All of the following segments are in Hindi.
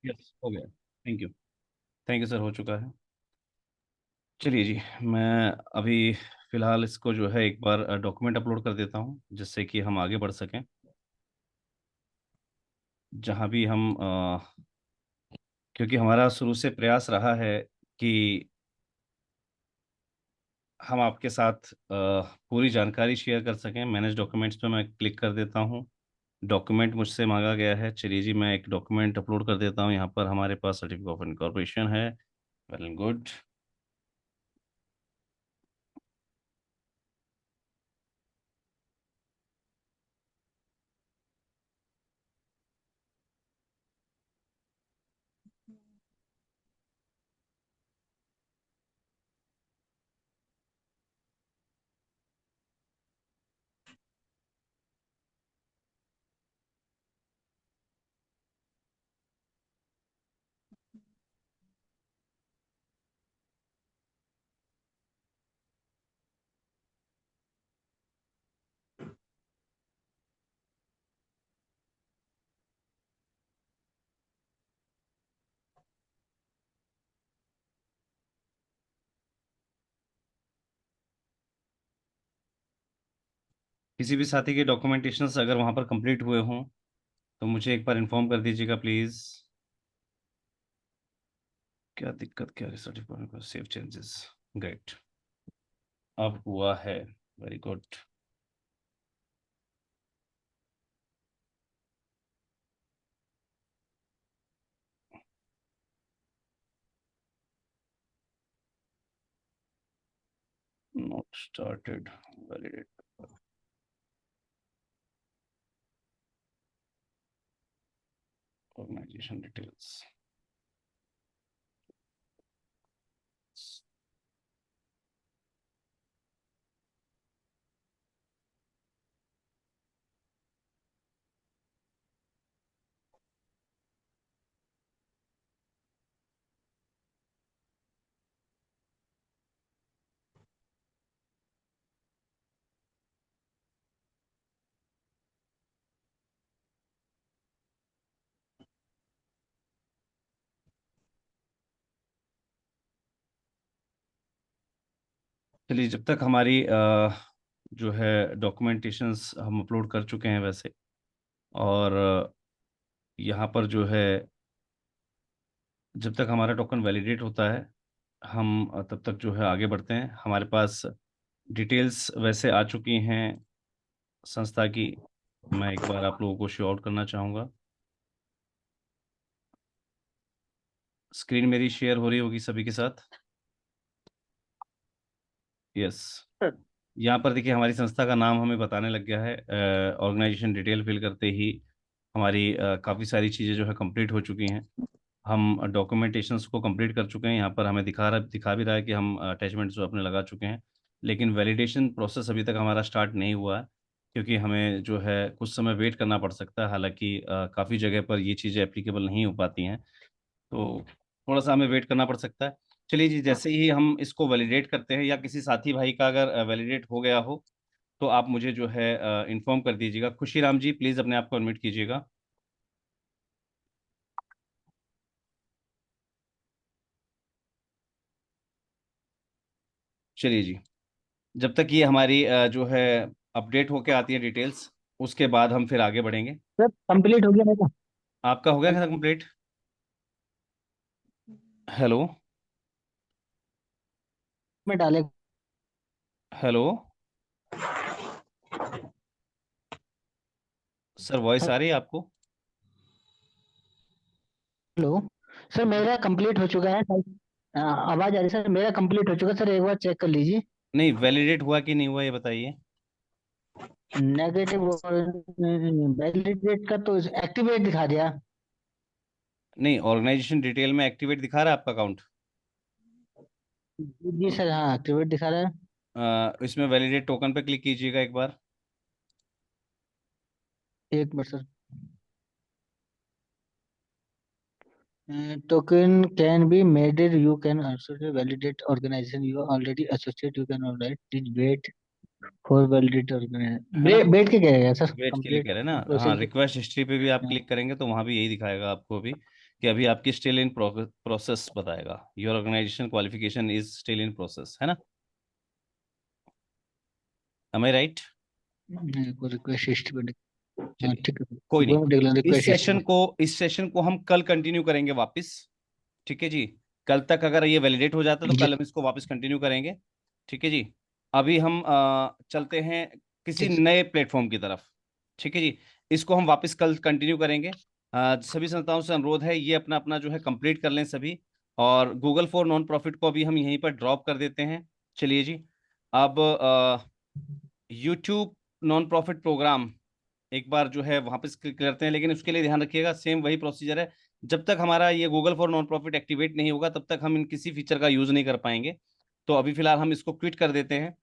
यस, हो गया। Thank you. Thank you sir, हो चुका है। चलिए जी, मैं अभी फ़िलहाल इसको जो है एक बार डॉक्यूमेंट अपलोड कर देता हूँ, जिससे कि हम आगे बढ़ सकें। जहाँ भी हम क्योंकि हमारा शुरू से प्रयास रहा है कि हम आपके साथ पूरी जानकारी शेयर कर सकें। मैनेज डॉक्यूमेंट्स पे मैं क्लिक कर देता हूँ। डॉक्यूमेंट मुझसे मांगा गया है। चलिए जी, मैं एक डॉक्यूमेंट अपलोड कर देता हूँ। यहाँ पर हमारे पास सर्टिफिकेट ऑफ इनकॉर्पोरेशन है। Well and good. किसी भी साथी के डॉक्यूमेंटेशंस अगर वहाँ पर कंप्लीट हुए हों तो मुझे एक बार इन्फॉर्म कर दीजिएगा प्लीज़। क्या दिक्कत, क्या है सर्टिफिकेट सेव चेंजेस। ग्रेट, अब हुआ है। Very good. Not started. Validate organisation details. चलिए, जब तक हमारी जो है डॉक्यूमेंटेशंस हम अपलोड कर चुके हैं वैसे, और यहाँ पर जो है जब तक हमारा टोकन वैलिडेट होता है हम तब तक जो है आगे बढ़ते हैं। हमारे पास डिटेल्स वैसे आ चुकी हैं संस्था की। मैं एक बार आप लोगों को शो आउट करना चाहूँगा। स्क्रीन मेरी शेयर हो रही होगी सभी के साथ। यस। यहाँ पर देखिए, हमारी संस्था का नाम हमें बताने लग गया है। ऑर्गेनाइजेशन डिटेल फिल करते ही हमारी काफ़ी सारी चीज़ें जो है कंप्लीट हो चुकी हैं। हम डॉक्यूमेंटेशंस को कंप्लीट कर चुके हैं। यहाँ पर हमें दिखा भी रहा है कि हम अटैचमेंट्स जो अपने लगा चुके हैं। लेकिन वैलिडेशन प्रोसेस अभी तक हमारा स्टार्ट नहीं हुआ है, क्योंकि हमें जो है कुछ समय वेट करना पड़ सकता है। हालांकि काफ़ी जगह पर ये चीज़ें एप्लीकेबल नहीं हो पाती हैं, तो थोड़ा सा हमें वेट करना पड़ सकता है। चलिए जी, जैसे ही हम इसको वैलिडेट करते हैं या किसी साथी भाई का अगर वैलिडेट हो गया हो तो आप मुझे जो है इन्फॉर्म कर दीजिएगा। खुशीराम जी, प्लीज़ अपने आप को अनम्यूट कीजिएगा। चलिए जी, जब तक ये हमारी जो है अपडेट होके आती है डिटेल्स, उसके बाद हम फिर आगे बढ़ेंगे। सर कंप्लीट हो गया मेरा। आपका हो गया क्या कंप्लीट? हेलो? में डाले। हेलो सर, वॉइस आ रही है आपको? हेलो सर, मेरा कंप्लीट हो चुका है सर। आवाज आ रही है सर, मेरा कंप्लीट हो चुका है सर, एक बार चेक कर लीजिए। नहीं, वैलिडेट हुआ कि नहीं हुआ ये बताइए। नेगेटिव वैलिडेट का तो एक्टिवेट दिखा दिया। नहीं, ऑर्गेनाइजेशन डिटेल में एक्टिवेट दिखा रहा है आपका अकाउंट। जी सर, हाँ एक्टिवेट दिखा रहा है। इसमें वैलिडेट टोकन पे क्लिक कीजिएगा एक बार। एक minute sir. Token can be made, you can also validate organization you already associate, you can alright please wait for validate है ना? ऑर्गेनाइजेशन। वेट के कहेगा सर, वेट के लिए कंप्लीट कह रहे हैं ना? हाँ, प्रोसेस। रिक्वेस्ट हिस्ट्री पे भी आप क्लिक करेंगे तो वहाँ भी यही दिखाएगा आपको भी कि अभी आपकी स्टिल इन प्रोसेस बताएगा, your organisation qualification is still in process, है ना? Am I right? Request history. हाँ चलिए, ठीक है, कोई सुबह नहीं। में देख लेना रिक्वेस्ट हिस्ट्री। इस सेशन को हम कल कंटिन्यू करेंगे वापस। ठीक है जी। कल तक अगर ये वैलिडेट हो जाता है तो जी कल हम इसको वापस कंटिन्यू करेंगे। ठीक है जी। अभी हम चलते हैं किसी ठीक। नए प्लेटफॉर्म की तरफ। ठीक है जी। इसको हम वापस कल कंटिन्यू करेंगे। सभी संस्थाओं से अनुरोध है, ये अपना अपना जो है कंप्लीट कर लें सभी। और गूगल फॉर नॉन प्रॉफिट को अभी हम यहीं पर ड्रॉप कर देते हैं। चलिए जी। अब यूट्यूब नॉन प्रॉफिट प्रोग्राम एक बार जो है वहां पे क्लिक करते हैं, लेकिन उसके लिए ध्यान रखिएगा सेम वही प्रोसीजर है। जब तक हमारा ये Google for non profit activate नहीं होगा तब तक हम इन किसी फीचर का यूज नहीं कर पाएंगे। तो अभी फिलहाल हम इसको क्विट कर देते हैं।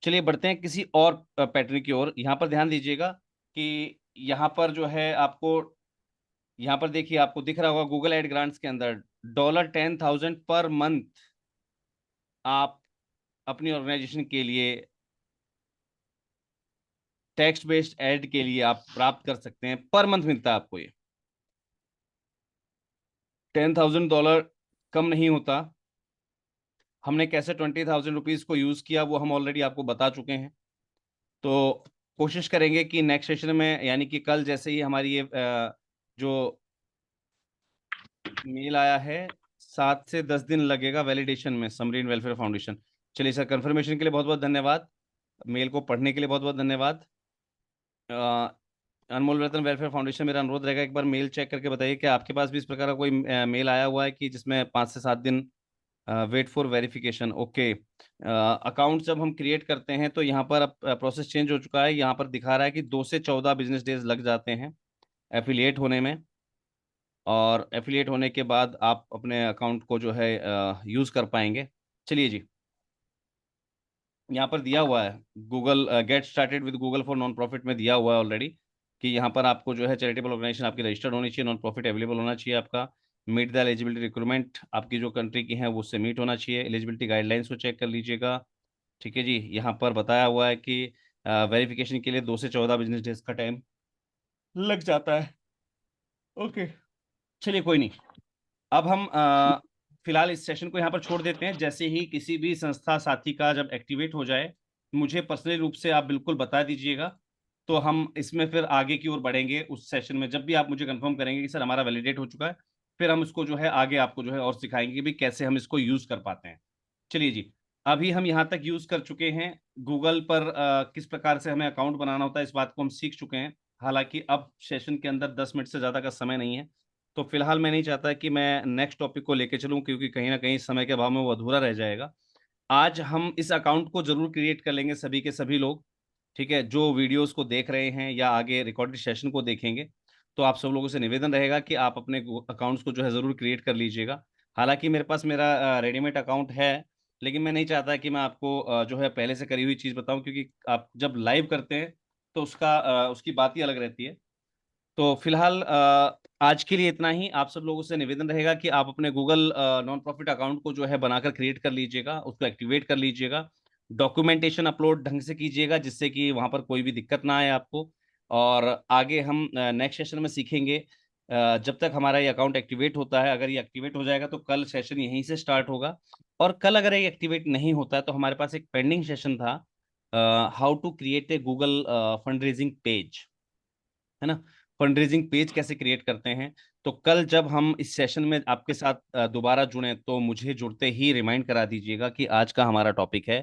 चलिए बढ़ते हैं किसी और पैटर्न की ओर। यहाँ पर ध्यान दीजिएगा कि यहाँ पर जो है आपको, यहाँ पर देखिए आपको दिख रहा होगा गूगल एड ग्रांट्स के अंदर $10,000 पर मंथ आप अपनी ऑर्गेनाइजेशन के लिए टेक्स्ट बेस्ड एड के लिए आप प्राप्त कर सकते हैं। पर मंथ मिलता है आपको ये $10,000, कम नहीं होता। हमने कैसे ₹20,000 को यूज किया वो हम ऑलरेडी आपको बता चुके हैं। तो कोशिश करेंगे कि नेक्स्ट सेशन में, यानी कि कल जैसे ही हमारी ये जो मेल आया है, 7 से 10 दिन लगेगा वैलिडेशन में, समरीन वेलफेयर फाउंडेशन। चलिए सर, कंफर्मेशन के लिए बहुत बहुत धन्यवाद। मेल को पढ़ने के लिए बहुत बहुत धन्यवाद। अनमोल रतन वेलफेयर फाउंडेशन, मेरा अनुरोध रहेगा एक बार मेल चेक करके बताइए कि आपके पास भी इस प्रकार का कोई मेल आया हुआ है कि जिसमें 5 से 7 दिन wait for verification. Okay. Account जब हम क्रिएट करते हैं तो यहाँ पर अब प्रोसेस चेंज हो चुका है। यहाँ पर दिखा रहा है कि 2 से 14 बिजनेस डेज लग जाते हैं एफिलिएट होने में। और एफिलिएट होने के बाद आप अपने अकाउंट को जो है यूज़ कर पाएंगे। चलिए जी। यहाँ पर दिया हुआ है Google get started with Google for non profit में दिया हुआ है ऑलरेडी कि यहाँ पर आपको जो है चैरिटेबल ऑर्गेनाइजेशन आपकी रजिस्टर्ड होनी चाहिए, नॉन प्रॉफिट अवेलेबल होना चाहिए आपका, मीट द एलिजिबिलिटी रिक्वायरमेंट आपकी जो कंट्री की है वो उससे मीट होना चाहिए, एलिजिबिलिटी गाइडलाइंस को चेक कर लीजिएगा। ठीक है जी। यहाँ पर बताया हुआ है कि वेरिफिकेशन के लिए 2 से 14 बिजनेस डेज का टाइम लग जाता है। ओके। चलिए कोई नहीं। अब हम फिलहाल इस सेशन को यहाँ पर छोड़ देते हैं। जैसे ही किसी भी संस्था साथी का जब एक्टिवेट हो जाए, मुझे पर्सनली रूप से आप बिल्कुल बता दीजिएगा। तो हम इसमें फिर आगे की ओर बढ़ेंगे उस सेशन में। जब भी आप मुझे कंफर्म करेंगे कि सर हमारा वैलिडेट हो चुका है, फिर हम इसको जो है आगे आपको जो है और सिखाएंगे कि भी कैसे हम इसको यूज कर पाते हैं। चलिए जी। अभी हम यहाँ तक यूज कर चुके हैं गूगल पर किस प्रकार से हमें अकाउंट बनाना होता है, इस बात को हम सीख चुके हैं। हालांकि अब सेशन के अंदर 10 मिनट से ज़्यादा का समय नहीं है। तो फिलहाल मैं नहीं चाहता कि मैं नेक्स्ट टॉपिक को लेके चलूं, क्योंकि कहीं ना कहीं समय के अभाव में वो अधूरा रह जाएगा। आज हम इस अकाउंट को जरूर क्रिएट कर लेंगे सभी के सभी लोग। ठीक है, जो वीडियोस को देख रहे हैं या आगे रिकॉर्डेड सेशन को देखेंगे, तो आप सब लोगों से निवेदन रहेगा कि आप अपने अकाउंट्स को जो है ज़रूर क्रिएट कर लीजिएगा। हालांकि मेरे पास मेरा रेडीमेड अकाउंट है, लेकिन मैं नहीं चाहता कि मैं आपको जो है पहले से करी हुई चीज़ बताऊं, क्योंकि आप जब लाइव करते हैं तो उसकी बात ही अलग रहती है। तो फिलहाल आज के लिए इतना ही। आप सब लोगों से निवेदन रहेगा कि आप अपने गूगल नॉन प्रॉफिट अकाउंट को जो है बनाकर क्रिएट कर लीजिएगा, उसको एक्टिवेट कर लीजिएगा, डॉक्यूमेंटेशन अपलोड ढंग से कीजिएगा जिससे कि वहां पर कोई भी दिक्कत ना आए आपको। और आगे हम नेक्स्ट सेशन में सीखेंगे। जब तक हमारा ये अकाउंट एक्टिवेट होता है, अगर ये एक्टिवेट हो जाएगा तो कल सेशन यहीं से स्टार्ट होगा। और कल अगर ये एक्टिवेट नहीं होता है तो हमारे पास एक पेंडिंग सेशन था, how to create a Google fund raising page, है ना? फंड रेजिंग पेज कैसे क्रिएट करते हैं। तो कल जब हम इस सेशन में आपके साथ दोबारा जुड़े तो मुझे जुड़ते ही रिमाइंड करा दीजिएगा कि आज का हमारा टॉपिक है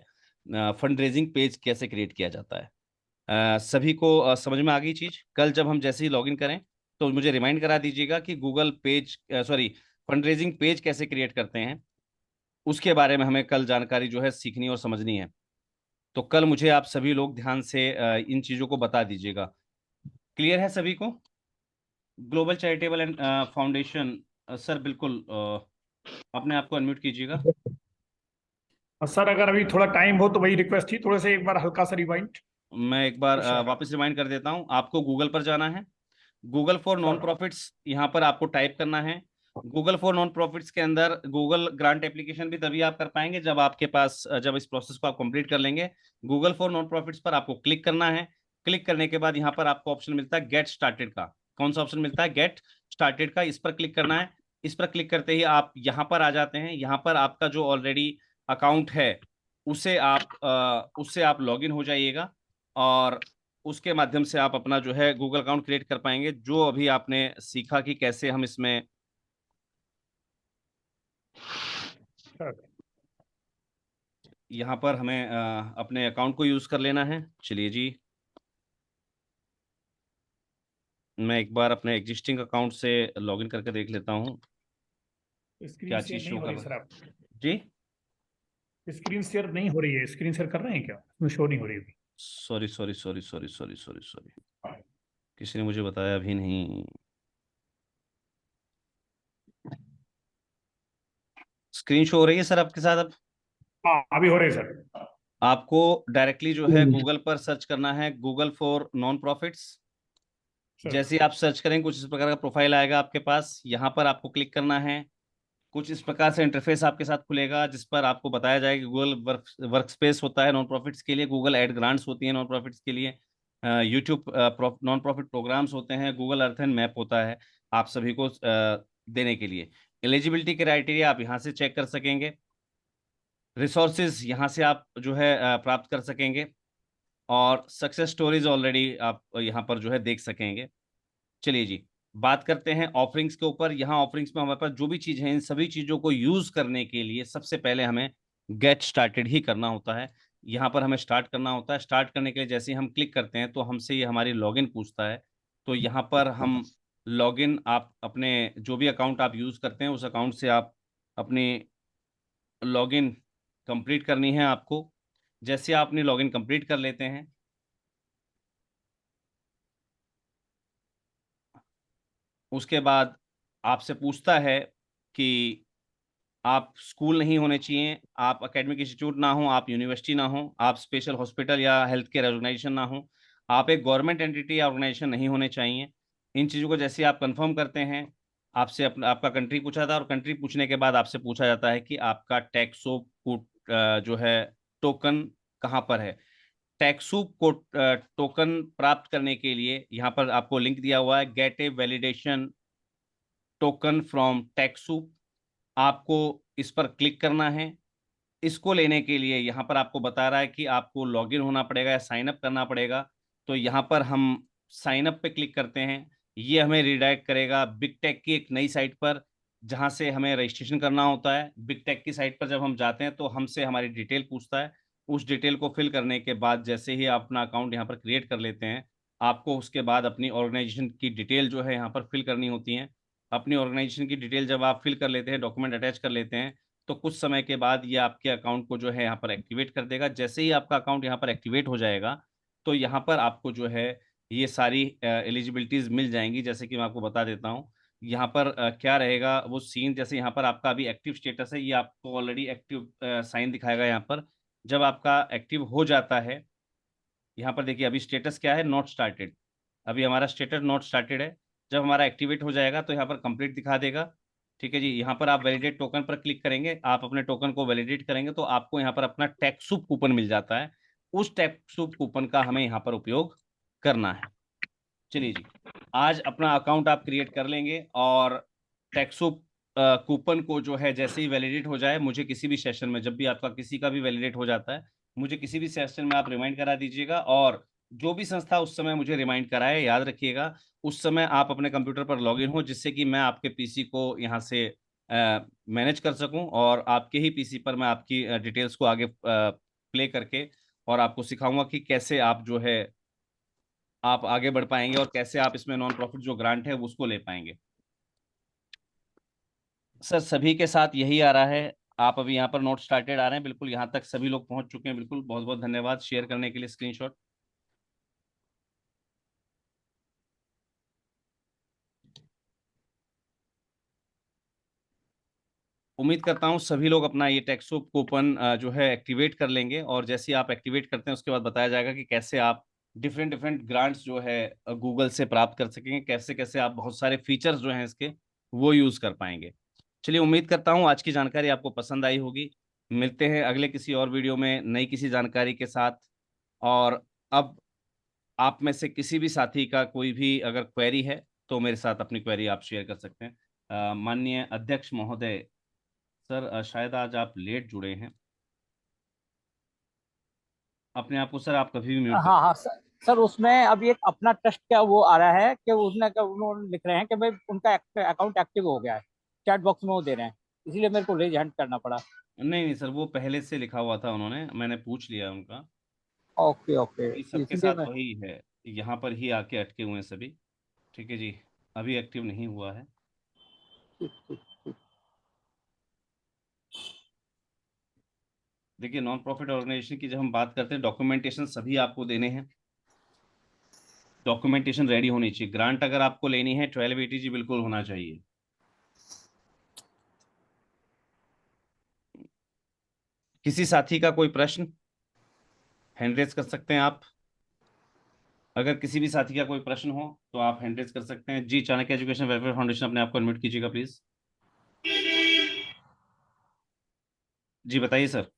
फंड रेजिंग पेज कैसे क्रिएट किया जाता है। सभी को समझ में आ गई चीज? कल जब हम जैसे ही लॉगिन करें तो मुझे रिमाइंड करा दीजिएगा कि Google page, sorry, fund raising page कैसे क्रिएट करते हैं, उसके बारे में हमें कल जानकारी जो है सीखनी और समझनी है। तो कल मुझे आप सभी लोग ध्यान से इन चीजों को बता दीजिएगा। क्लियर है सभी को? Global charitable and foundation, sir बिल्कुल, अपने आप को अनम्यूट कीजिएगा। सर अगर अभी थोड़ा टाइम हो तो वही रिक्वेस्ट थी, थोड़े से एक बार हल्का सा रिवाइंड। मैं एक बार वापस रिमाइंड कर देता हूं। आपको गूगल पर जाना है, गूगल फॉर नॉन प्रॉफिट्स यहाँ पर आपको टाइप करना है। गूगल फॉर नॉन प्रॉफिट्स के अंदर गूगल ग्रांट एप्लीकेशन भी तभी आप कर पाएंगे जब आपके पास, जब इस प्रोसेस को आप कंप्लीट कर लेंगे। गूगल फॉर नॉन प्रॉफिट्स पर आपको क्लिक करना है। क्लिक करने के बाद यहाँ पर आपको ऑप्शन मिलता है गेट स्टार्टेड का। कौन सा ऑप्शन मिलता है? गेट स्टार्टेड का। इस पर क्लिक करना है। इस पर क्लिक करते ही आप यहाँ पर आ जाते हैं। यहाँ पर आपका जो ऑलरेडी अकाउंट है उससे आप लॉगिन हो जाइएगा, और उसके माध्यम से आप अपना जो है गूगल अकाउंट क्रिएट कर पाएंगे। जो अभी आपने सीखा कि कैसे हम इसमें यहाँ पर हमें अपने अकाउंट को यूज कर लेना है। चलिए जी, मैं एक बार अपने एग्जिस्टिंग अकाउंट से लॉगिन करके देख लेता हूँ स्क्रीन क्या शेयर चीज नहीं शो हो कर रही रहा सर है। आप? जी, स्क्रीन शेयर नहीं हो रही है, स्क्रीन शेयर कर रहे हैं क्या? उसमें शो नहीं हो रही अभी। Sorry sorry sorry sorry sorry sorry sorry, किसी ने मुझे बताया भी नहीं। स्क्रीन शो हो रही है सर आपके साथ अब? हाँ अभी हो रही है सर। आपको डायरेक्टली जो है गूगल पर सर्च करना है, Google for non profits. Sir जैसे ही आप सर्च करेंगे कुछ इस प्रकार का प्रोफाइल आएगा आपके पास, यहाँ पर आपको क्लिक करना है। कुछ इस प्रकार से इंटरफेस आपके साथ खुलेगा जिस पर आपको बताया जाएगा कि गूगल वर्क स्पेस होता है नॉन प्रॉफिट्स के लिए, गूगल एड ग्रांट्स होती है नॉन प्रॉफिट्स के लिए, यूट्यूब नॉन प्रॉफिट प्रोग्राम्स होते हैं, गूगल अर्थ एंड मैप होता है आप सभी को देने के लिए। एलिजिबिलिटी क्राइटेरिया आप यहाँ से चेक कर सकेंगे। रिसोर्सेज यहाँ से आप जो है प्राप्त कर सकेंगे, और सक्सेस स्टोरीज ऑलरेडी आप यहाँ पर जो है देख सकेंगे। चलिए जी, बात करते हैं ऑफरिंग्स के ऊपर। यहाँ ऑफरिंग्स में हमारे पास जो भी चीज है, इन सभी चीजों को यूज करने के लिए सबसे पहले हमें गेट स्टार्टेड ही करना होता है। यहाँ पर हमें स्टार्ट करना होता है। स्टार्ट करने के लिए जैसे ही हम क्लिक करते हैं तो हमसे ये हमारी लॉगिन पूछता है। तो यहाँ पर हम लॉगिन, आप अपने जो भी अकाउंट आप यूज करते हैं उस अकाउंट से आप अपनी लॉगिन कंप्लीट करनी है आपको। जैसे आप अपनी लॉगिन कंप्लीट कर लेते हैं, उसके बाद आपसे पूछता है कि आप स्कूल नहीं होने चाहिए, आप एकेडमिक इंस्टीट्यूट ना हो, आप यूनिवर्सिटी ना हो, आप स्पेशल हॉस्पिटल या हेल्थ केयर ऑर्गेनाइजेशन ना हो, आप एक गवर्नमेंट एंटिटी या ऑर्गेनाइजेशन नहीं होने चाहिए। इन चीज़ों को जैसे आप कंफर्म करते हैं, आपसे अपना आपका कंट्री पूछा था, और कंट्री पूछने के बाद आपसे पूछा जाता है कि आपका टैक्सो जो है टोकन कहाँ पर है। टैक्सूप को टोकन प्राप्त करने के लिए यहाँ पर आपको लिंक दिया हुआ है, get a validation token from टैक्सूप। आपको इस पर क्लिक करना है। इसको लेने के लिए यहाँ पर आपको बता रहा है कि आपको लॉगिन होना पड़ेगा या साइन अप करना पड़ेगा। तो यहाँ पर हम साइन अप पे क्लिक करते हैं। ये हमें रिडायरेक्ट करेगा बिग टेक की एक नई साइट पर, जहाँ से हमें रजिस्ट्रेशन करना होता है। बिग टेक की साइट पर जब हम जाते हैं तो हमसे हमारी डिटेल पूछता है। उस डिटेल को फिल करने के बाद जैसे ही आप अपना अकाउंट यहाँ पर क्रिएट कर लेते हैं, आपको उसके बाद अपनी ऑर्गेनाइजेशन की डिटेल जो है यहाँ पर फिल करनी होती है। अपनी ऑर्गेनाइजेशन की डिटेल जब आप फिल कर लेते हैं, डॉक्यूमेंट अटैच कर लेते हैं, तो कुछ समय के बाद ये आपके अकाउंट को जो है यहाँ पर एक्टिवेट कर देगा। जैसे ही आपका अकाउंट यहाँ पर एक्टिवेट हो जाएगा तो यहाँ पर आपको जो है ये सारी एलिजिबिलिटीज मिल जाएंगी। जैसे कि मैं आपको बता देता हूँ यहाँ पर क्या रहेगा वो सीन। जैसे यहाँ पर आपका अभी एक्टिव स्टेटस है, ये आपको ऑलरेडी एक्टिव साइन दिखाएगा यहाँ पर। जब आपका एक्टिव हो जाता है, यहाँ पर देखिए अभी स्टेटस क्या है, नॉट स्टार्टेड। अभी हमारा स्टेटस नॉट स्टार्टेड है। जब हमारा एक्टिवेट हो जाएगा तो यहाँ पर कंप्लीट दिखा देगा। ठीक है जी, यहाँ पर आप वैलिडेट टोकन पर क्लिक करेंगे, आप अपने टोकन को वैलिडेट करेंगे तो आपको यहाँ पर अपना टैक्सूप कूपन मिल जाता है। उस टैक्सूप कूपन का हमें यहाँ पर उपयोग करना है। चलिए जी, आज अपना अकाउंट आप क्रिएट कर लेंगे, और टैक्सूप कूपन को जो है जैसे ही वैलिडेट हो जाए, मुझे किसी भी सेशन में, जब भी आपका किसी का भी वैलिडेट हो जाता है, मुझे किसी भी सेशन में आप रिमाइंड करा दीजिएगा। और जो भी संस्था उस समय मुझे रिमाइंड कराए, याद रखिएगा उस समय आप अपने कंप्यूटर पर लॉगिन हो, जिससे कि मैं आपके पीसी को यहाँ से मैनेज कर सकूं, और आपके ही पीसी पर मैं आपकी डिटेल्स को आगे प्ले करके और आपको सिखाऊंगा कि कैसे आप जो है आप आगे बढ़ पाएंगे, और कैसे आप इसमें नॉन प्रॉफिट जो ग्रांट है उसको ले पाएंगे। सर सभी के साथ यही आ रहा है। आप अभी यहाँ पर नोट स्टार्टेड आ रहे हैं, बिल्कुल यहाँ तक सभी लोग पहुंच चुके हैं। बिल्कुल, बहुत बहुत धन्यवाद शेयर करने के लिए स्क्रीनशॉट। उम्मीद करता हूँ सभी लोग अपना ये टैक्सो कूपन जो है एक्टिवेट कर लेंगे, और जैसे ही आप एक्टिवेट करते हैं उसके बाद बताया जाएगा कि कैसे आप डिफरेंट डिफरेंट ग्रांट्स जो है गूगल से प्राप्त कर सकेंगे, कैसे कैसे आप बहुत सारे फीचर्स जो हैं इसके वो यूज कर पाएंगे। चलिए, उम्मीद करता हूँ आज की जानकारी आपको पसंद आई होगी। मिलते हैं अगले किसी और वीडियो में नई किसी जानकारी के साथ। और अब आप में से किसी भी साथी का कोई भी अगर क्वेरी है तो मेरे साथ अपनी क्वेरी आप शेयर कर सकते हैं। माननीय अध्यक्ष महोदय सर, शायद आज आप लेट जुड़े हैं। अपने आप को सर आप कभी भी म्यूट कर। हाँ हाँ सर, सर उसमें अभी एक अपना टेस्ट का वो आ रहा है कि उसने उन्होंने लिख रहे हैं कि भाई उनका अकाउंट एक्टिव हो गया है, चैट बॉक्स में वो दे रहे हैं, इसीलिए मेरे को रेज हैंड करना पड़ा। नहीं नहीं सर, वो पहले से लिखा हुआ था, उन्होंने, मैंने पूछ लिया उनका। ओके ओके, ये सबके इसलिए साथ मैं वही है, यहाँ पर ही आके अटके हुए हैं सभी। ठीक है जी, अभी एक्टिव नहीं हुआ है। देखिए, नॉन प्रॉफिट ऑर्गेनाइजेशन की जब हम बात करते हैं, डॉक्यूमेंटेशन सभी आपको देने हैं, डॉक्यूमेंटेशन रेडी होनी चाहिए। ग्रांट अगर आपको लेनी है 1280 बिल्कुल होना चाहिए। किसी साथी का कोई प्रश्न हैंड रेज कर सकते हैं आप। अगर किसी भी साथी का कोई प्रश्न हो तो आप हैंड रेज कर सकते हैं जी। चाणक्य एजुकेशन वेलफेयर फाउंडेशन, अपने आप को अनम्यूट कीजिएगा प्लीज। जी बताइए सर।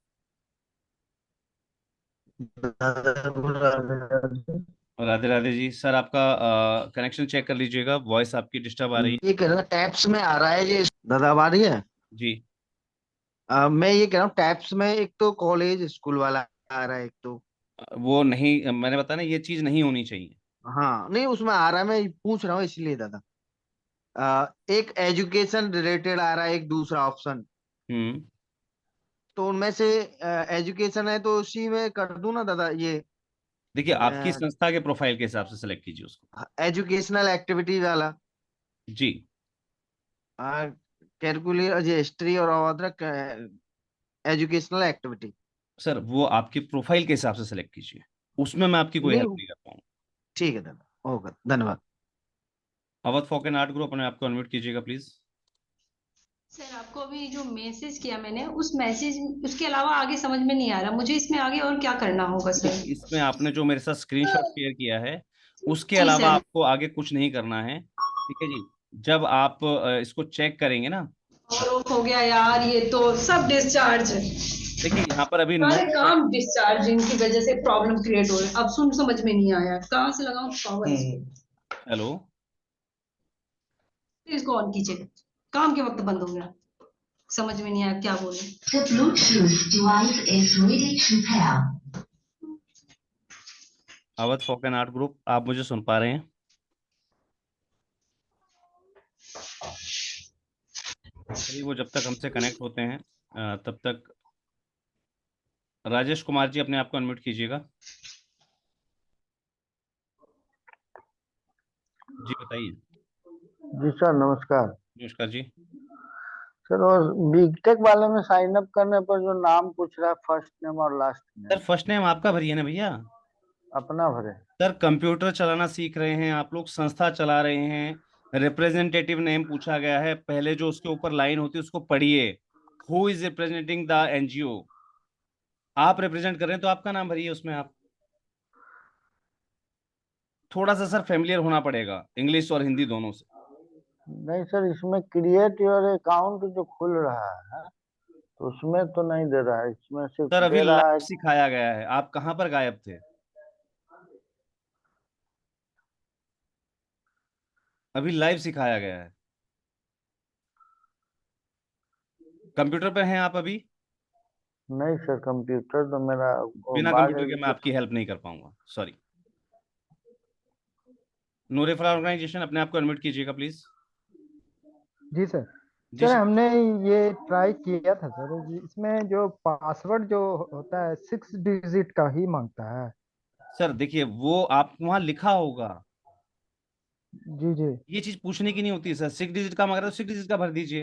राधे राधे जी। सर आपका कनेक्शन चेक कर लीजिएगा, वॉइस आपकी डिस्टर्ब आ रही है। ये कह रहा टैब्स में आ रहा है ये दादा, अब आ रही है। जी मैं ये कह रहा हूँ टैब्स में एक तो कॉलेज स्कूल वाला आ रहा है, एक तो वो नहीं, मैंने बताया ना, ये चीज नहीं होनी चाहिए। हाँ नहीं उसमें आ रहा है, मैं पूछ रहा हूँ इसलिए दादा। एक एजुकेशन रिलेटेड आ रहा है, एक दूसरा ऑप्शन। हम्म। तो उनमें से एजुकेशन है तो उसी में कर दूं ना दादा ये। देखिए, आपकी संस्था के प्रोफाइल के हिसाब से सेलेक्ट कीजिए उसको। एजुकेशनल एक्टिविटीज वाला जी कैलकुलेट हिस्ट्री और अदर एजुकेशनल एक्टिविटी। सर, वो आपके प्रोफाइल के हिसाब से सेलेक्ट कीजिए, उसमें मैं आपकी कोई हेल्प नहीं नहीं कर पाऊंगा। ठीक है दादा, होगा, धन्यवाद। अवध फोकन आर्ट ग्रुप, अपने आपको अनम्यूट कीजिएगा प्लीज। सर आपको अभी जो मैसेज किया मैंने, उस मैसेज उसके अलावा आगे समझ में नहीं आ रहा मुझे, इसमें आगे और क्या करना होगा सर? इसमें आपने जो मेरे साथ स्क्रीनशॉट शेयर किया है, उसके जी अलावा सर। आपको आगे कुछ नहीं करना है। ठीक है जी। जब आप इसको चेक करेंगे ना, और ऑफ हो गया यार, ये तो सब डिस्चार्ज, देखिए यहाँ पर अभी नो। सारे काम डिस्चार्ज इनकी वजह से प्रॉब्लम क्रिएट हो रही है। अब सुन समझ में नहीं आया कहाँ से लगाऊं पावर इसको। हेलो। इसको ऑन कीजिए, काम के वक्त बंद हो गया, समझ में नहीं आया क्या बोले। The Bluetooth device is ready to pair. Awadh फोकन आर्ट ग्रुप, आप मुझे सुन पा रहे हैं? चलिए, वो जब तक हमसे कनेक्ट होते हैं तब तक राजेश कुमार जी, अपने आप को अनम्यूट कीजिएगा। जी बताइए। जी सर, नमस्कार नमस्कार जी। सर। और बीटेक वाले में साइन अप करने पर जो नाम पूछ रहा है, फर्स्ट नेम और last sir name, first name आपका भरिए ना भैया। अपना भरे। सर कंप्यूटर चलाना सीख रहे हैं आप लोग, संस्था चला रहे हैं, रिप्रेजेंटेटिव नेम पूछा गया है, पहले जो उसके ऊपर लाइन होती है उसको पढ़िए। Who is representing the NGO. आप रिप्रेजेंट कर रहे हैं तो आपका नाम भरिए उसमें आप। थोड़ा सा सर फेमिलियर होना पड़ेगा इंग्लिश और हिंदी दोनों से। नहीं सर, इसमें क्रिएट योर अकाउंट जो खुल रहा है तो उसमें तो नहीं दे रहा है, इसमें सिर्फ सर अभी दे रहा है। लाइव सिखाया गया है, आप कहाँ पर गायब थे? अभी लाइव सिखाया गया है। कंप्यूटर पे हैं आप अभी? नहीं सर, कंप्यूटर तो मेरा बिना बाद कंप्यूटर के मैं आपकी हेल्प नहीं कर पाऊंगा, सॉरी। नूरेफरा ऑर्गेनाइजेशन, अपने आप को अनम्यूट कीजिएगा प्लीज। जी सर। जी सर हमने ये ट्राई किया था सर, इसमें जो पासवर्ड जो होता है 6 डिजिट का ही मांगता है। सर देखिए, वो आप वहां लिखा होगा, जी जी। ये चीज पूछने की नहीं होती है सर। 6 डिजिट का मांग रहा है तो 6 डिजिट का भर दीजिए।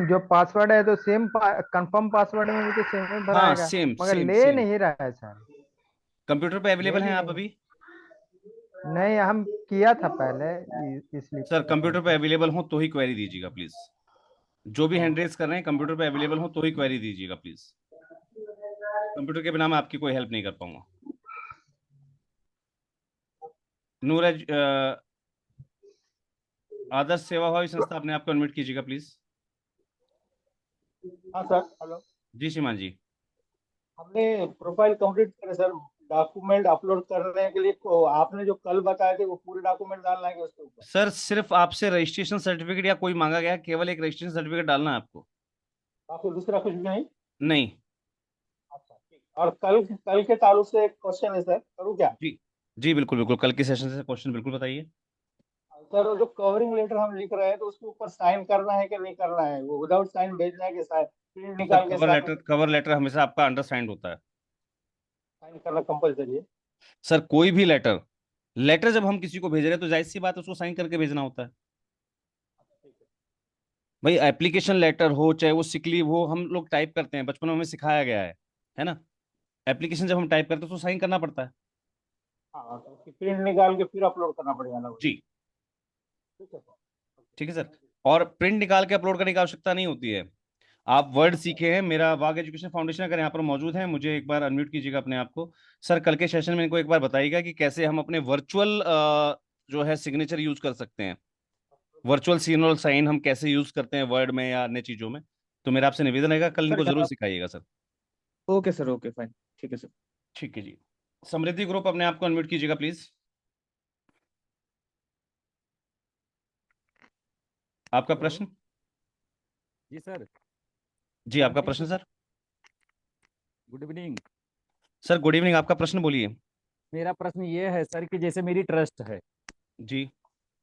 जो पासवर्ड है तो सेम कंफर्म पासवर्ड में भी तो सेम ही हाँ, भराएगा, सेम मगर सेम ले सेम। नहीं रहा है सर। कंप्यूटर पे ले अवेलेबल हैं भी आप नहीं, अभी? नहीं हम किया था पहले, इसलिए सर पूछ रहे कंप्यूटर पे थे। अवेलेबल हो तो ही क्वेरी दीजिएगा प्लीज। जो भी हैंड रेस कर रहे हैं, कंप्यूटर पे अवेलेबल हो तो ही क्वेरी दीजिएगा प्लीज। कंप्यूटर के बिना मैं आपकी कोई हेल्प नहीं कर पाऊंगा। नूरज आदर्श सेवा भावी संस्था, अपने आप को अनम्यूट कीजिएगा प्लीज। हाँ सर, हेलो। जी श्रीमान जी। हमने प्रोफाइल कंप्लीट करे सर, डॉक्यूमेंट अपलोड करने के लिए आपने जो कल बताए थे वो पूरे डॉक्यूमेंट डालना है कि उसके ऊपर? सर सिर्फ आपसे रजिस्ट्रेशन सर्टिफिकेट या कोई मांगा गया है, केवल एक रजिस्ट्रेशन सर्टिफिकेट डालना है आपको। बाकी दूसरा कुछ भी नहीं? नहीं। अच्छा ठीक। और कल के ताल्लुक से एक क्वेश्चन है सर, करूँ क्या? जी जी बिल्कुल बिल्कुल, कल के सेशन से क्वेश्चन बिल्कुल बताइए। सर जो कवरिंग लेटर हम लिख रहे हैं तो उसके ऊपर साइन करना है कि नहीं करना है? वो विदाउट साइन भेजना है कि साइन प्रिंट निकाल के कवर लेटर हमेशा आपका अंडरसाइंड होता है। साइन करना कंपलसरी है? सर कोई भी लेटर जब हम किसी को भेज रहे हैं तो जाहिर सी बात है उसको साइन करके भेजना होता है। भाई एप्लीकेशन लेटर हो चाहे वो सिक लीव हो, हम लोग टाइप करते हैं, बचपन में हमें सिखाया गया है ना। एप्लीकेशन जब हम टाइप करते हैं तो साइन करना पड़ता है। हाँ, तो प्रिंट निकाल के फिर अपलोड करना पड़ेगा ना? जी ठीक है सर। ठीक है सर। और प्रिंट निकाल के अपलोड करने की आवश्यकता नहीं होती है। आप वर्ड सीखे हैं, मेरा वाग एजुकेशन फाउंडेशन अगर यहाँ पर मौजूद है, मुझे एक बार अनम्यूट कीजिएगा अपने आप को। सर कल के सेशन में इनको एक बार बताइएगा कि कैसे हम अपने वर्चुअल जो है सिग्नेचर यूज कर सकते हैं, वर्चुअल सिग्नल साइन हम कैसे यूज करते हैं वर्ड में या अन्य चीजों में। तो मेरा आपसे निवेदन रहेगा कल इनको जरूर सिखाइएगा sir. Okay sir, okay fine, ठीक है सर। ठीक है जी। समृद्धि ग्रुप अपने आप को अनम्यूट कीजिएगा प्लीज। आपका प्रश्न? जी सर। जी आपका प्रश्न sir. Good evening sir good evening, आपका प्रश्न बोलिए। मेरा प्रश्न ये है सर कि जैसे मेरी ट्रस्ट है, जी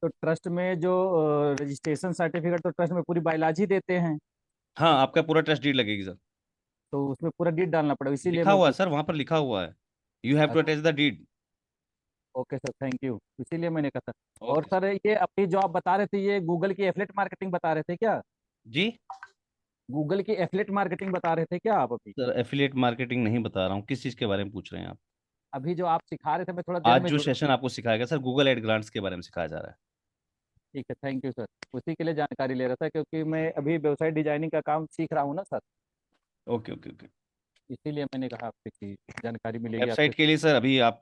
तो ट्रस्ट में जो रजिस्ट्रेशन सर्टिफिकेट तो ट्रस्ट में पूरी बायोलॉजी देते हैं, हाँ, आपका पूरा ट्रस्ट डीड लगेगी सर। तो उसमें पूरा डीट डालना पड़ेगा, इसीलिए लिखा मैं हुआ है सर, वहां पर लिखा हुआ है, you have to attach the deed. Okay sir, thank you, इसीलिए मैंने कहा था। और ओके सर ये अपनी जो आप बता रहे थे, ये गूगल की एफिलिएट मार्केटिंग बता रहे थे क्या? जी। गूगल की एफिलिएट मार्केटिंग बता रहे थे क्या आप अभी? सर एफिलिएट मार्केटिंग नहीं बता रहा हूँ, किस चीज के बारे में पूछ रहे हैं आप? अभी जो आप सिखा रहे थे, मैं थोड़ा देर आज में जो जुड़ा। सेशन आपको सिखाया गया सर, गूगल एड ग्रांट्स के बारे में सिखाया जा रहा है। ठीक है, थैंक यू सर, उसी के लिए जानकारी ले रहा था, क्योंकि मैं अभी वेबसाइट डिजाइनिंग का काम सीख रहा हूँ ना सर, ओके ओके ओके। इसीलिए मैंने कहा आपसे कि जानकारी मिलेगी आपसे। वेबसाइट के लिए सर अभी आप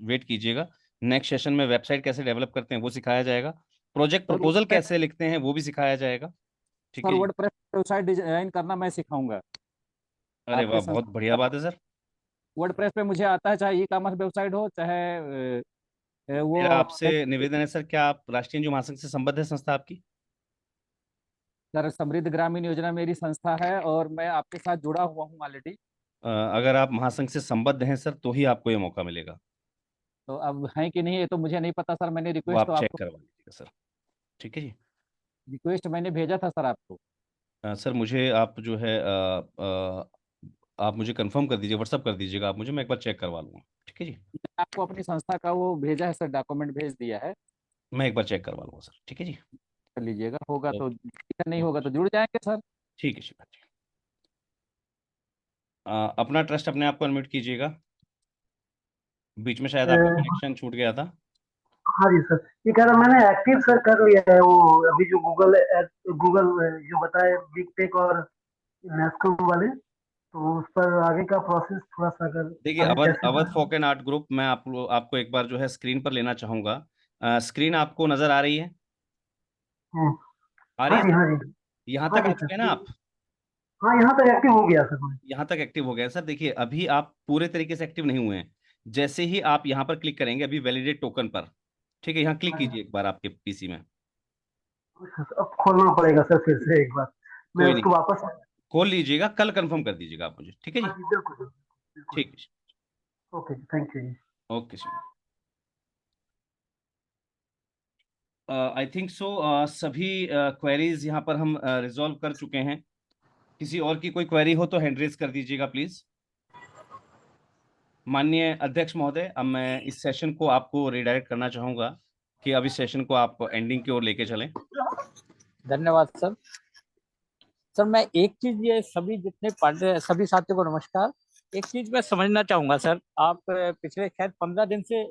वेट कीजिएगा, नेक्स्ट सेशन में वेबसाइट कैसे डेवलप करते हैं वो सिखाया जाएगा, प्रोजेक्ट सर प्रपोजल कैसे लिखते हैं वो भी सिखाया जाएगा। ठीक सर है जी। वर्डप्रेस वेबसाइट डिजाइन करना मैं सिखाऊंगा अरे वाह, आपके बहुत बढ़िया संस्था। बात है सर। वर्डप्रेस पे मुझे आता है, चाहे ई कॉमर्स वेबसाइट हो, चाहे मेरा वो आपसे निवेदन है सर, क्या आप राष्ट्रीय एनजीओ महासंघ से संबद्ध है संस्था आपकी? सर समृद्ध ग्रामीण योजना मेरी संस्था है और मैं आपके साथ जुड़ा हुआ हूँ ऑलरेडी। अगर आप महासंघ से संबद्ध हैं सर तो ही आपको ये मौका मिलेगा। तो अब हैं कि नहीं ये तो मुझे नहीं पता सर, मैंने वो रिक्वेस्ट तो आप चेक आपको, करवा लीजिएगा सर। ठीक है जी। रिक्वेस्ट मैंने भेजा था सर आपको। सर मुझे आप जो है आप मुझे कंफर्म कर दीजिए, व्हाट्सअप कर दीजिएगा आप मुझे, मैं एक बार चेक करवा लूँगा। ठीक है जी। मैंने आपको अपनी संस्था का वो भेजा है सर, डॉक्यूमेंट भेज दिया है, मैं एक बार चेक करवा लूँगा सर। ठीक है जी। कर लीजिएगा, होगा तो ओके ठीक है, नहीं होगा ओके तो जुड़ जाएंगे सर। ठीक है शिवा जी। अपना ट्रस्ट अपने आप को अनम्यूट कीजिएगा, बीच में शायद आपका कनेक्शन छूट गया था। हाँ जी सर, ये कह रहा मैंने एक्टिव सर कर लिया है वो, अभी जो गूगल जो बताए बिग टेक और नेस्को वाले, तो उस पर आगे का प्रोसेस थोड़ा सा अगर देखिए आगे अवध कैसे अवध बढ़े? फोक एंड आर्ट ग्रुप, मैं आपको एक बार जो है स्क्रीन पर लेना चाहूंगा। स्क्रीन आपको नजर आ रही है? हम्म, आ रही हाँ है जी सर? हाँ जी यहाँ हाँ तक जी आ चुके हैं ना सर। आप? हाँ यहाँ तक एक्टिव हो गया सर मैं। यहाँ तक एक्टिव हो गया सर। देखिए अभी आप पूरे तरीके से एक्टिव नहीं हुए हैं। जैसे ही आप यहाँ पर क्लिक करेंगे अभी वैलिडेट टोकन पर, ठीक है, यहाँ क्लिक हाँ जी, कीजिए एक बार आपके पीसी में। अच्छा, अब खोलना पड़ेगा सर फिर से एक बार, मैं कोई नहीं, उसको वापस। खोल लीजिएगा, कल कंफर्म कर दीजिएगा आप मुझे। ठीक है हाँ जी। जी बिल्कुल बिल्कुल। ठीक है। ओके थैंक यू जी। Okay sir. I think so सभी क्वेरीज यहाँ पर हम रिजॉल्व कर चुके हैं। किसी और की कोई क्वेरी हो तो हैंड रेज कर दीजिएगा प्लीज। माननीय अध्यक्ष महोदय, अब मैं इस सेशन को आपको रिडायरेक्ट करना चाहूंगा कि अब इस सेशन को आप एंडिंग की ओर लेके चलें। धन्यवाद सर। सर मैं एक चीज, ये सभी जितने पढ़ सभी साथियों को नमस्कार, एक चीज मैं समझना चाहूंगा सर, आप पिछले शायद 15 दिन से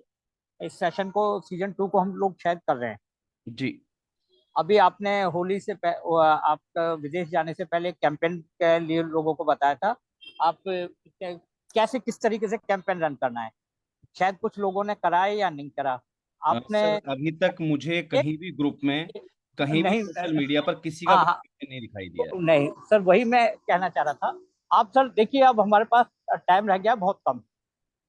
इस सेशन को सीजन 2 को हम लोग शायद कर रहे हैं। जी। अभी आपने होली से आपका विदेश जाने से पहले कैंपेन के लिए लोगों को बताया था, आप कैसे किस तरीके से कैंपेन रन करना है, शायद कुछ लोगों ने करा है या नहीं करा आपने? सर अभी तक मुझे कहीं भी ग्रुप में, कहीं भी नहीं, सोशल मीडिया पर किसी का हाँ कोई हाँ, campaign नहीं दिखाई दिया है। नहीं सर, वही मैं कहना चाह रहा था। आप सर देखिए, अब हमारे पास टाइम रह गया बहुत कम,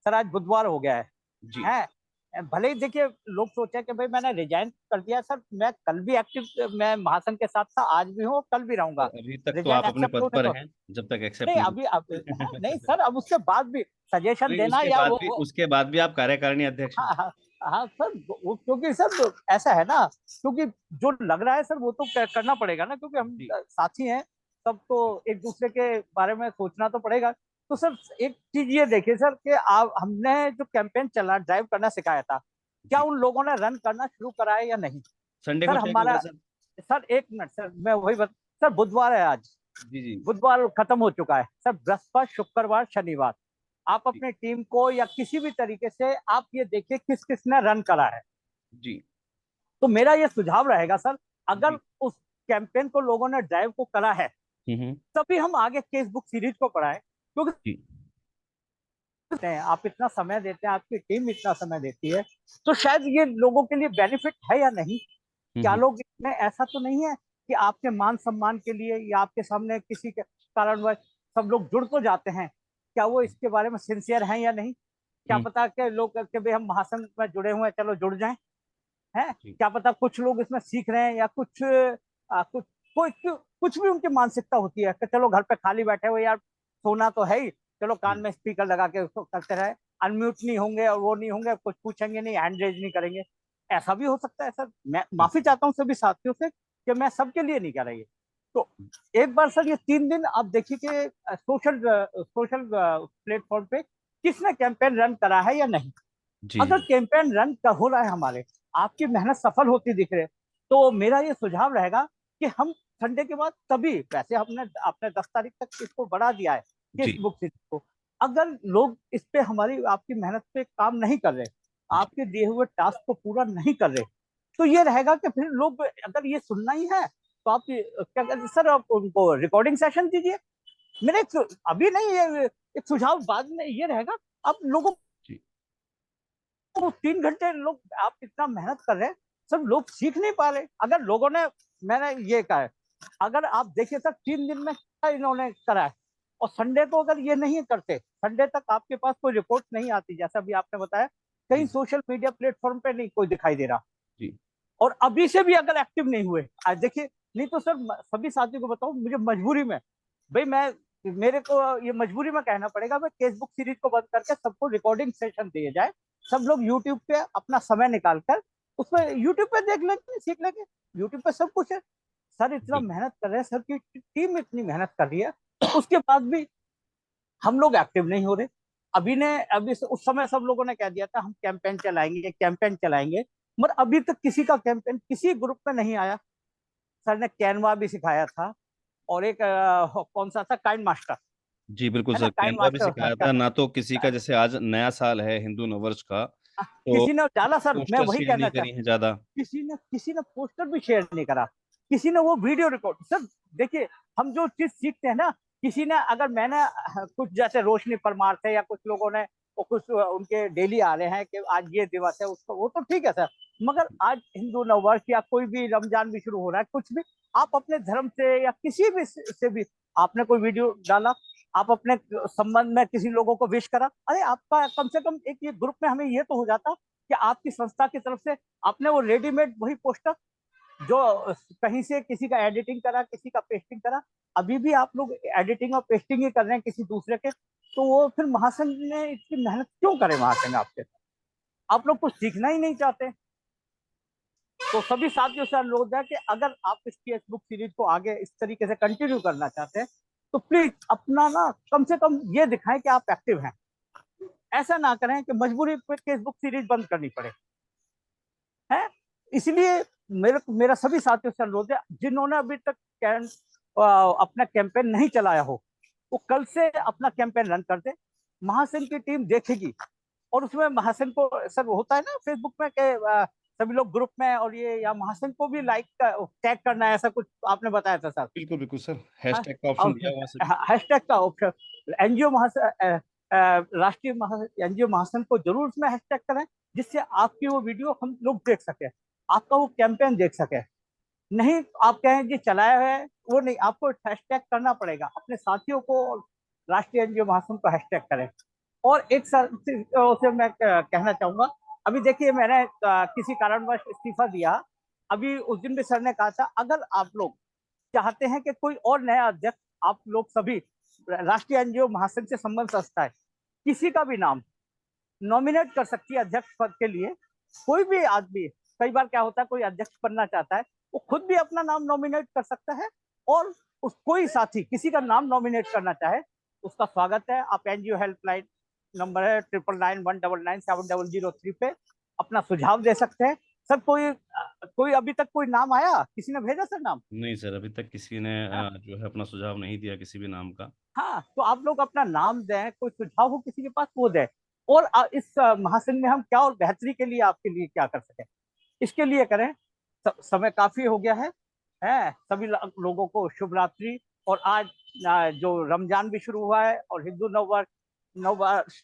सर आज बुधवार हो गया जी है भले ही देखिए लोग सोचे कि भाई मैंने रिजाइन कर दिया, सर मैं कल भी एक्टिव, मैं महासंघ के साथ था, आज भी हूँ और कल भी रहूंगा। अभी तक तो रिजाइन आप अपने एक्सेप्ट पद होने पर को हैं जब तक एक्सेप्ट नहीं, नहीं अभी नहीं सर, अब उसके बाद भी सजेशन नहीं, देना या उसके बाद भी आप कार्यकारिणी अध्यक्ष हैं। हाँ हाँ सर, क्योंकि सर ऐसा है ना, क्योंकि जो लग रहा है सर वो तो करना पड़ेगा ना, क्योंकि हम साथी हैं सब, तो एक दूसरे के बारे में सोचना तो पड़ेगा। तो सर एक चीज ये देखिए सर कि आप, हमने जो कैंपेन चला, ड्राइव करना सिखाया था, क्या उन लोगों ने रन करना शुरू करा है या नहीं? संडे सर को चेक होगा हमारा सर एक मिनट सर, मैं वही सर बुधवार है आज, जी बुधवार खत्म हो चुका है सर, बृहस्पति शुक्रवार शनिवार आप अपनी टीम को या किसी भी तरीके से आप ये देखिए किस किस ने रन करा है जी। तो मेरा ये सुझाव रहेगा सर, अगर उस कैंपेन को लोगों ने ड्राइव को करा है तभी हम आगे केस बुक सीरीज को पढ़ाएं, क्योंकि आप इतना समय देते हैं, आपकी टीम इतना समय देती है, तो शायद ये लोगों के लिए बेनिफिट है या नहीं। क्या लोग इसमें, ऐसा तो नहीं है कि आपके मान सम्मान के लिए या आपके सामने किसी के कारणवश सब लोग जुड़ तो जाते हैं, क्या वो इसके बारे में सिंसियर हैं या नहीं? क्या पता कि लोग कि भाई हम महासंघ में जुड़े हुए हैं, चलो जुड़ जाएं, हैं? क्या पता कुछ लोग इसमें सीख रहे हैं या कुछ कुछ भी उनकी मानसिकता होती है कि चलो घर पे खाली बैठे हुए यार, सोना तो है ही, चलो कान में स्पीकर लगा के उसको करते रहे, अनम्यूट नहीं होंगे और वो नहीं होंगे, कुछ पूछेंगे नहीं, हैंड रेज नहीं करेंगे, ऐसा भी हो सकता है सर। मैं माफी चाहता हूँ सभी साथियों से कि मैं सबके लिए नहीं कह रही है। तो एक बार सर ये 3 दिन आप देखिए कि सोशल प्लेटफॉर्म पे किसने कैंपेन रन करा है या नहीं। अगर कैंपेन रन हो रहा है, हमारे आपकी मेहनत सफल होती दिख रही है, तो मेरा ये सुझाव रहेगा कि हम संडे के बाद तभी, वैसे हमने अपने 10 तारीख तक इसको बढ़ा दिया है किस बुक सीरीज को, अगर लोग इस पे हमारी आपकी मेहनत पे काम नहीं कर रहे, आपके दिए हुए टास्क को पूरा नहीं कर रहे, तो ये रहेगा कि फिर लोग, अगर ये सुनना ही है तो आप क्या कहते सर, आप उनको रिकॉर्डिंग सेशन दीजिए। मेरे अभी नहीं, ये एक सुझाव बाद में ये रहेगा, आप लोगों को 3 घंटे लोग आप इतना मेहनत कर रहे हैं, सब लोग सीख नहीं पा रहे। अगर लोगों ने, मैंने ये कहा है, अगर आप देखिए सर 3 दिन में क्या इन्होंने करा है, और संडे को अगर ये नहीं करते, संडे तक आपके पास कोई रिपोर्ट नहीं आती, जैसा भी आपने बताया, कहीं सोशल मीडिया प्लेटफॉर्म पे नहीं कोई दिखाई दे रहा, और अभी से भी अगर एक्टिव नहीं हुए, आज देखिए, नहीं तो सर सभी साथियों को बताऊं, मुझे मजबूरी में, भाई मेरे को ये मजबूरी में कहना पड़ेगा, मैं केसबुक सीरीज को बंद करके सबको रिकॉर्डिंग सेशन दिए जाए, सब लोग यूट्यूब पे अपना समय निकाल कर उसमें यूट्यूब पे देख लेंगे, सीख लेंगे, यूट्यूब पे सब कुछ है। सर इतना मेहनत कर रहे हैं, सर की टीम इतनी मेहनत कर रही है, उसके बाद भी हम लोग एक्टिव नहीं हो रहे। अभी उस समय सब लोगों ने कह दिया था हम कैंपेन चलाएंगे, मगर अभी तक किसी का कैंपेन किसी ग्रुप में नहीं आया। सर ने कैनवा भी सिखाया था, और एक कौन सा था, काइंड मास्टर। जी बिल्कुल सर, कैनवा भी सिखाया था ना, तो किसी का, जैसे आज नया साल है हिंदू नववर्ष का, तो किसी ने डाला सर, मैं वही कहना करी है ज्यादा, किसी ने पोस्टर भी शेयर नहीं करा, किसी ने वो वीडियो रिकॉर्ड। सर देखिए, हम जो चीज सीखते हैं ना, किसी ने, अगर मैंने कुछ, जैसे रोशनी परमार थे या कुछ लोगों ने, वो कुछ उनके डेली आ रहे हैं कि आज ये दिवस है, उसको, वो तो ठीक है सर, मगर आज हिंदू नववर्ष या कोई भी रमजान भी शुरू हो रहा है, कुछ भी आप अपने धर्म से या किसी भी से भी आपने कोई वीडियो डाला, आप अपने संबंध में किसी लोगों को विश करा, अरे आपका कम से कम एक ये ग्रुप में हमें ये तो हो जाता कि आपकी संस्था की तरफ से आपने वो रेडीमेड वही पोस्टर, जो कहीं से किसी का एडिटिंग करा, किसी का पेस्टिंग करा, अभी भी आप लोग एडिटिंग और पेस्टिंग ही कर रहे हैं किसी दूसरे के, तो वो फिर महासंघ ने इतनी मेहनत क्यों करे? महासंघ आपके, आप लोग कुछ सीखना ही नहीं चाहते। तो सभी साथियों से अनुरोध है कि अगर आप इस केस बुक सीरीज को आगे इस तरीके से कंटिन्यू करना चाहते हैं, तो प्लीज अपना ना, कम से कम ये दिखाएं कि आप एक्टिव हैं। ऐसा ना करें कि मजबूरी पे केस बुक सीरीज बंद करनी पड़े, है। इसलिए मेरा सभी साथियों से अनुरोध है, जिन्होंने अभी तक अपना कैंपेन नहीं चलाया हो, वो कल से अपना कैंपेन रन कर दे, महासंघ की टीम देखेगी, और उसमें महासंघ को, सर होता है ना फेसबुक में कि सभी लोग ग्रुप में, और ये या महासंघ को भी लाइक टैग करना है, ऐसा कुछ आपने बताया था सर। बिल्कुल बिल्कुल सर, हैशटैग का ऑप्शन दिया हुआ है, हैशटैग का ऑप्शन, एनजीओ महासंघ, राष्ट्रीय एनजीओ महासंघ को जरूर उसमें हैशटैग करें, जिससे आपकी वो वीडियो हम लोग देख सके, आपका वो कैंपेन देख सके। नहीं आप कहें जी चलाया है, वो नहीं, आपको हैशटैग करना पड़ेगा, अपने साथियों को राष्ट्रीय एनजीओ महासंघ को हैशटैग करें, और एक सर से मैं कहना चाहूंगा, अभी देखिए मैंने किसी कारणवश इस्तीफा दिया। अभी उस दिन भी सर ने कहा था, अगर आप लोग चाहते हैं कि कोई और नया अध्यक्ष, आप लोग सभी राष्ट्रीय एनजीओ महासंघ से संबंध संस्था है, किसी का भी नाम नॉमिनेट कर सकती है अध्यक्ष पद के लिए। कोई भी आदमी, कई बार क्या होता है, कोई अध्यक्ष बनना चाहता है, वो खुद भी अपना नाम नॉमिनेट कर सकता है, और उस कोई साथी किसी का नाम नॉमिनेट करना चाहे, उसका स्वागत है। आप एनजीओ हेल्पलाइन नंबर है 9919970003 पे अपना सुझाव दे सकते हैं। सर कोई अभी तक कोई नाम आया, किसी ने भेजा सर नाम? नहीं सर, अभी तक किसी ने जो है अपना सुझाव नहीं दिया किसी भी नाम का। हाँ, तो आप लोग अपना नाम दें, कोई सुझाव हो किसी के पास वो दें, और इस महासंघ में हम क्या और बेहतरी के लिए आपके लिए क्या कर सकें, इसके लिए करें। समय काफी हो गया है। सभी लोगों को शुभ रात्रि। और आज जो रमजान भी शुरू हुआ है और हिंदू नववर्ष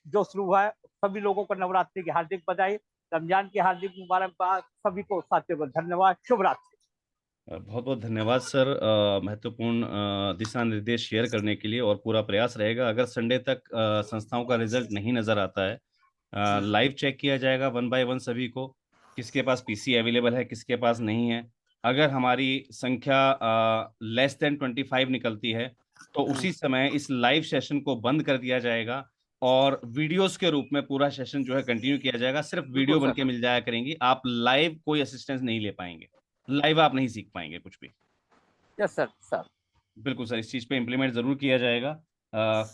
जो शुरू हुआ है, सभी लोगों को नवरात्रि की हार्दिक बधाई, रमजान की हार्दिक मुबारकबाद। सभी को साथियों को धन्यवाद, शुभ रात्रि। बहुत बहुत धन्यवाद सर, महत्वपूर्ण दिशा निर्देश शेयर करने के लिए, और पूरा प्रयास रहेगा अगर संडे तक संस्थाओं का रिजल्ट नहीं नजर आता है, लाइव चेक किया जाएगा 1 बाय 1 सभी को, किसके पास पीसी अवेलेबल है, किसके पास नहीं है। अगर हमारी संख्या लेस देन 25 निकलती है तो उसी समय इस लाइव सेशन को बंद कर दिया जाएगा और वीडियोस के रूप में पूरा सेशन जो है कंटिन्यू किया जाएगा। सिर्फ वीडियो बन के मिल जाया करेंगी, आप लाइव कोई असिस्टेंस नहीं ले पाएंगे, लाइव आप नहीं सीख पाएंगे कुछ भी। Yes sir. बिल्कुल सर, इस चीज पे इम्प्लीमेंट जरूर किया जाएगा।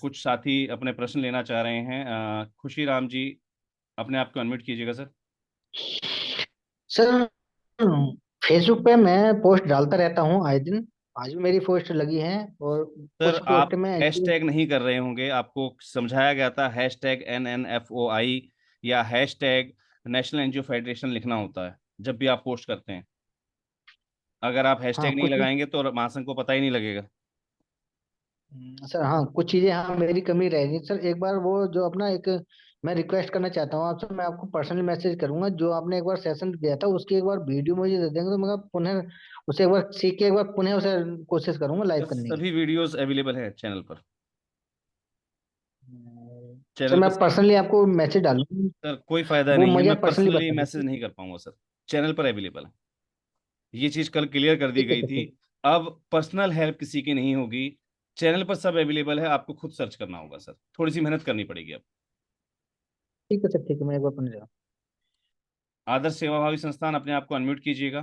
कुछ साथी अपने प्रश्न लेना चाह रहे हैं। खुशी राम जी, अपने आप को अनम्यूट कीजिएगा सर। सर फेसबुक पे मैं पोस्ट डालता रहता हूँ आए दिन, आज भी मेरी पोस्ट लगी है, और सर कुछ आप पोस्ट में हैशटैग नहीं कर रहे होंगे, आपको समझाया गया था हैशटैग NNFOI या हैशटैग नेशनल एनजीओ फेडरेशन लिखना होता है जब भी आप पोस्ट करते हैं। अगर आप हैशटैग नहीं कुछ लगाएंगे तो महासंघ को पता ही नहीं लगेगा। सर, कुछ चीजें मेरी कमी रह गई सर। एक बार वो जो अपना एक मैं रिक्वेस्ट करना चाहता हूँ आपसे, मैं आपको पर्सनली मैसेज करूंगा, जो आपने एक बार सेशन दिया था उसकी एक बार वीडियो मुझे दे देंगे तो मैं पुनः उसे एक बार सीख के एक बार पुनः उसे कोशिश करूंगा लाइव करने की। सभी वीडियोस अवेलेबल है चैनल पर। सर मैं पर्सनली आपको मैसेज डालूंगा, सर कोई फायदा वो नहीं है, मुझे मैं पर्सनली पर्सनली बता मैसेज दीजिए। नहीं कर पाऊंगा सर, चैनल पर अवेलेबल है। ये चीज कल क्लियर कर दी ठीक है गई सर, थी। ठीक अब पर्सनल हेल्प किसी की नहीं होगी, चैनल पर सब अवेलेबल है, आपको खुद सर्च करना होगा सर, थोड़ी सी मेहनत करनी पड़ेगी अब। ठीक है सर, ठीक है, मैं एक बार पुनः आदर्श सेवाभावी संस्थान, अपने आप को अनम्यूट कीजिएगा।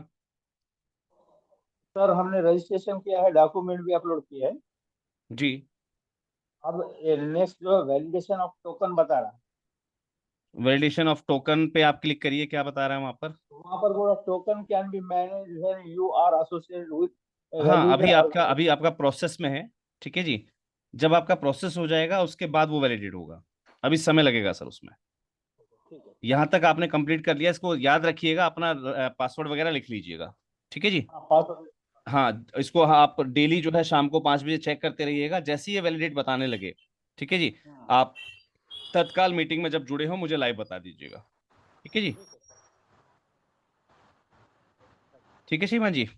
सर हमने रजिस्ट्रेशन किया है, डॉक्यूमेंट भी अपलोड किया है। जी। अब नेक्स्ट जो वैलिडेशन ऑफ टोकन बता रहा है, वैलिडेशन ऑफ टोकन पे आप क्लिक करिए, क्या बता रहा है वहाँ पर वो token can be manage when you are associated with हाँ, वैलिडेटेड अभी आपका प्रोसेस में है, ठीक है जी। जब आपका प्रोसेस हो जाएगा उसके बाद वो वैलिडेट होगा, अभी समय लगेगा सर उसमें। यहाँ तक आपने कंप्लीट कर लिया, इसको याद रखिएगा, अपना पासवर्ड वगैरह लिख लीजिएगा, ठीक है जी। हाँ, इसको आप डेली जो है शाम को 5 बजे चेक करते रहिएगा, जैसे ही ये वैलिडेट बताने लगे, ठीक है जी, आप तत्काल मीटिंग में जब जुड़े हो मुझे लाइव बता दीजिएगा, ठीक है जी। ठीक है श्रीमान जी।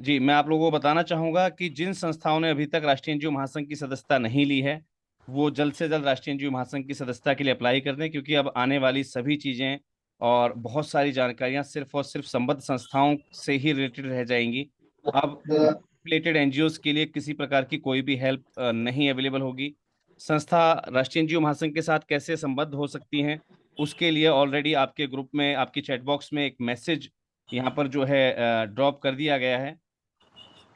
जी, मैं आप लोगों को बताना चाहूंगा कि जिन संस्थाओं ने अभी तक राष्ट्रीय एनजीओ महासंघ की सदस्यता नहीं ली है, वो जल्द से जल्द राष्ट्रीय एनजीओ महासंघ की सदस्यता के लिए अप्लाई कर दें, क्योंकि अब आने वाली सभी चीजें और बहुत सारी जानकारियां सिर्फ और सिर्फ संबद्ध संस्थाओं से ही रिलेटेड रह जाएंगी। अब रिलेटेड एनजीओ के लिए किसी प्रकार की कोई भी हेल्प नहीं अवेलेबल होगी। संस्था राष्ट्रीय एनजीओ महासंघ के साथ कैसे संबद्ध हो सकती हैं, उसके लिए ऑलरेडी आपके ग्रुप में, आपकी चैट बॉक्स में एक मैसेज यहाँ पर जो है ड्रॉप कर दिया गया है,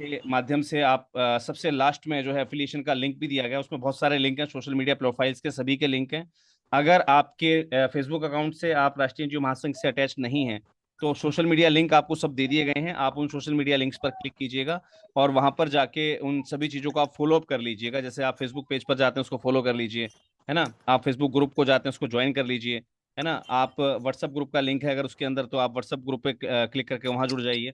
के माध्यम से आप सबसे लास्ट में जो है एफिलिएशन का लिंक भी दिया गया है, उसमें बहुत सारे लिंक हैं, सोशल मीडिया प्रोफाइल्स के सभी के लिंक हैं। अगर आपके फेसबुक अकाउंट से आप राष्ट्रीय एनजीओ महासंघ से अटैच नहीं है तो सोशल मीडिया लिंक आपको सब दे दिए गए हैं, आप उन सोशल मीडिया लिंक्स पर क्लिक कीजिएगा और वहां पर जाके उन सभी चीज़ों को आप फॉलो अप कर लीजिएगा। जैसे आप फेसबुक पेज पर जाते हैं उसको फॉलो कर लीजिए, है ना, आप फेसबुक ग्रुप को जाते हैं उसको ज्वाइन कर लीजिए, है ना, आप व्हाट्सअप ग्रुप का लिंक है अगर उसके अंदर, तो आप व्हाट्सअप ग्रुप पे क्लिक करके वहां जुड़ जाइए।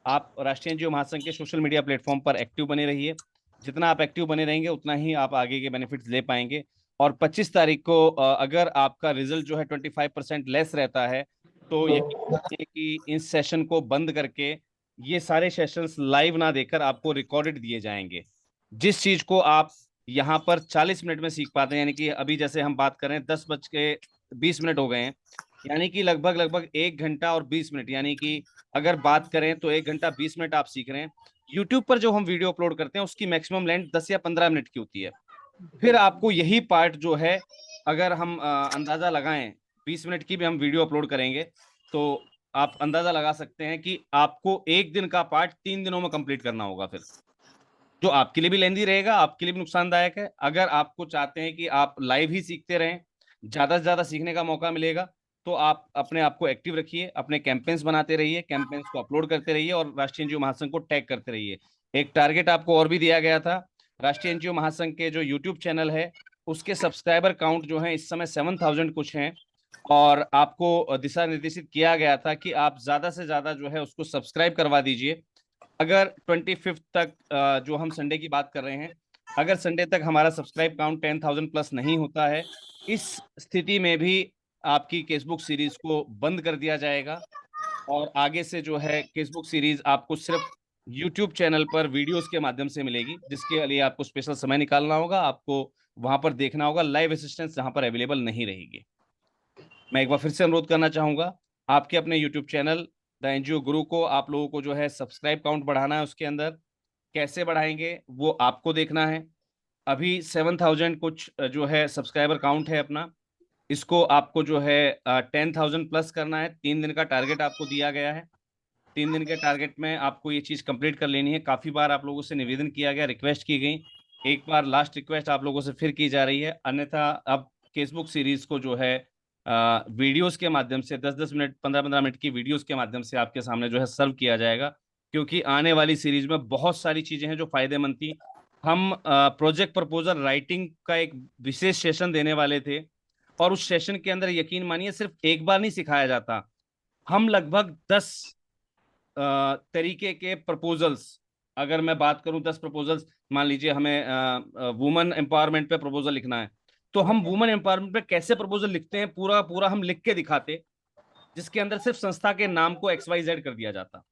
आप राष्ट्रीय एनजीओ महासंघ के सोशल मीडिया प्लेटफॉर्म पर एक्टिव बने रहिए, जितना आप एक्टिव बने रहेंगे उतना ही आप आगे के बेनिफिट्स ले पाएंगे। और 25 तारीख को अगर आपका रिजल्ट जो है 25% लेस रहता है तो यकीन रखिए कि इस सेशन को बंद करके ये सारे सेशंस लाइव ना देकर आपको रिकॉर्डेड दिए जाएंगे। जिस चीज को आप यहाँ पर 40 मिनट में सीख पाते हैं। यानी कि अभी जैसे हम बात कर रहे हैं 10:20 हो गए हैं, यानी कि लगभग 1 घंटा और 20 मिनट, यानी कि अगर बात करें तो 1 घंटा 20 मिनट आप सीख रहे हैं। यूट्यूब पर जो हम वीडियो अपलोड करते हैं उसकी मैक्सिमम लेंथ 10 या 15 मिनट की होती है। फिर आपको यही पार्ट जो है, अगर हम अंदाजा लगाएं 20 मिनट की भी हम वीडियो अपलोड करेंगे तो आप अंदाजा लगा सकते हैं कि आपको एक दिन का पार्ट 3 दिनों में कंप्लीट करना होगा, फिर जो आपके लिए भी लेंदी रहेगा, आपके लिए भी नुकसानदायक है। अगर आपको चाहते हैं कि आप लाइव ही सीखते रहें, ज्यादा से ज्यादा सीखने का मौका मिलेगा, तो आप अपने आप को एक्टिव रखिए, अपने कैंपेन्स बनाते रहिए, कैंपेन्स को अपलोड करते रहिए और राष्ट्रीय एनजीओ महासंघ को टैग करते रहिए। एक टारगेट आपको और भी दिया गया था, राष्ट्रीय एनजीओ महासंघ के जो यूट्यूब चैनल है उसके सब्सक्राइबर काउंट जो है इस समय 7000 कुछ हैं, और आपको दिशा निर्देशित किया गया था कि आप ज्यादा से ज्यादा जो है उसको सब्सक्राइब करवा दीजिए। अगर 25 तक जो हम संडे की बात कर रहे हैं, अगर संडे तक हमारा सब्सक्राइब काउंट 10,000 प्लस नहीं होता है, इस स्थिति में भी आपकी केसबुक सीरीज को बंद कर दिया जाएगा और आगे से जो है केसबुक सीरीज आपको सिर्फ यूट्यूब चैनल पर वीडियोस के माध्यम से मिलेगी, जिसके लिए आपको स्पेशल समय निकालना होगा, आपको वहां पर देखना होगा। लाइव असिस्टेंस जहां पर अवेलेबल नहीं रहेगी। मैं एक बार फिर से अनुरोध करना चाहूंगा, आपके अपने यूट्यूब चैनल द एनजीओ गुरु को आप लोगों को जो है सब्सक्राइब काउंट बढ़ाना है। उसके अंदर कैसे बढ़ाएंगे वो आपको देखना है। अभी 7000 कुछ जो है सब्सक्राइबर काउंट है अपना, इसको आपको जो है 10,000 प्लस करना है। 3 दिन का टारगेट आपको दिया गया है। 3 दिन के टारगेट में आपको ये चीज कंप्लीट कर लेनी है। काफी बार आप लोगों से निवेदन किया गया, रिक्वेस्ट की गई, एक बार लास्ट रिक्वेस्ट आप लोगों से फिर की जा रही है। अन्यथा अब फेसबुक सीरीज को जो है वीडियोस के माध्यम से 10-10 मिनट 15-15 मिनट की वीडियोस के माध्यम से आपके सामने जो है सर्व किया जाएगा, क्योंकि आने वाली सीरीज में बहुत सारी चीजें हैं जो फायदेमंद थी। हम प्रोजेक्ट प्रपोजल राइटिंग का एक विशेष सेशन देने वाले थे, और उस सेशन के अंदर यकीन मानिए सिर्फ एक बार नहीं सिखाया जाता, हम लगभग 10 तरीके के प्रपोजल्स, अगर मैं बात करूं 10 प्रपोजल्स, मान लीजिए हमें वुमेन एम्पावरमेंट पे प्रपोजल लिखना है, तो हम वुमेन एम्पावरमेंट पे कैसे प्रपोजल लिखते हैं पूरा पूरा हम लिख के दिखाते, जिसके अंदर सिर्फ संस्था के नाम को XYZ कर दिया जाता।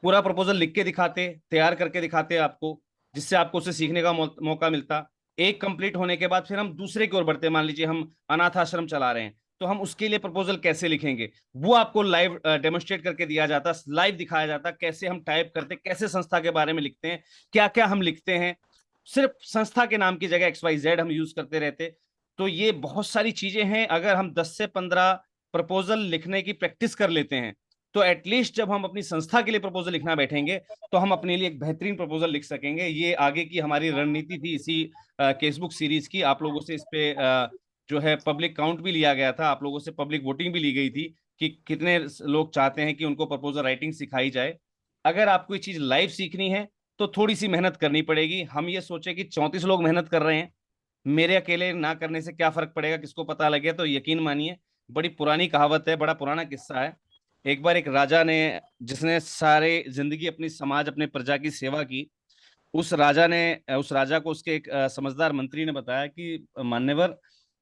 पूरा प्रपोजल लिख के दिखाते, तैयार करके दिखाते आपको, जिससे आपको उसे सीखने का मौका मिलता। एक कंप्लीट होने के बाद फिर हम दूसरे की ओर बढ़ते। मान लीजिए हम अनाथ आश्रम चला रहे हैं, तो हम उसके लिए प्रपोजल कैसे लिखेंगे वो आपको लाइव डेमोन्स्ट्रेट करके दिया जाता, लाइव दिखाया जाता, कैसे हम टाइप करते, कैसे संस्था के बारे में लिखते हैं, क्या क्या हम लिखते हैं। सिर्फ संस्था के नाम की जगह XYZ हम यूज करते रहते। तो ये बहुत सारी चीजें हैं। अगर हम 10 से 15 प्रपोजल लिखने की प्रैक्टिस कर लेते हैं, तो एटलीस्ट जब हम अपनी संस्था के लिए प्रपोजल लिखना बैठेंगे तो हम अपने लिए एक बेहतरीन प्रपोजल लिख सकेंगे। ये आगे की हमारी रणनीति थी इसी केसबुक सीरीज की। आप लोगों से इस पे जो है पब्लिक काउंट भी लिया गया था, आप लोगों से पब्लिक वोटिंग भी ली गई थी कि कितने लोग चाहते हैं कि उनको प्रपोजल राइटिंग सिखाई जाए। अगर आपको ये चीज लाइव सीखनी है तो थोड़ी सी मेहनत करनी पड़ेगी। हम ये सोचे कि 34 लोग मेहनत कर रहे हैं, मेरे अकेले ना करने से क्या फर्क पड़ेगा, किसको पता लगे। तो यकीन मानिए, बड़ी पुरानी कहावत है, बड़ा पुराना किस्सा है। एक बार एक राजा ने, जिसने सारे जिंदगी अपनी समाज अपने प्रजा की सेवा की, उस राजा को उसके एक समझदार मंत्री ने बताया कि मान्यवर,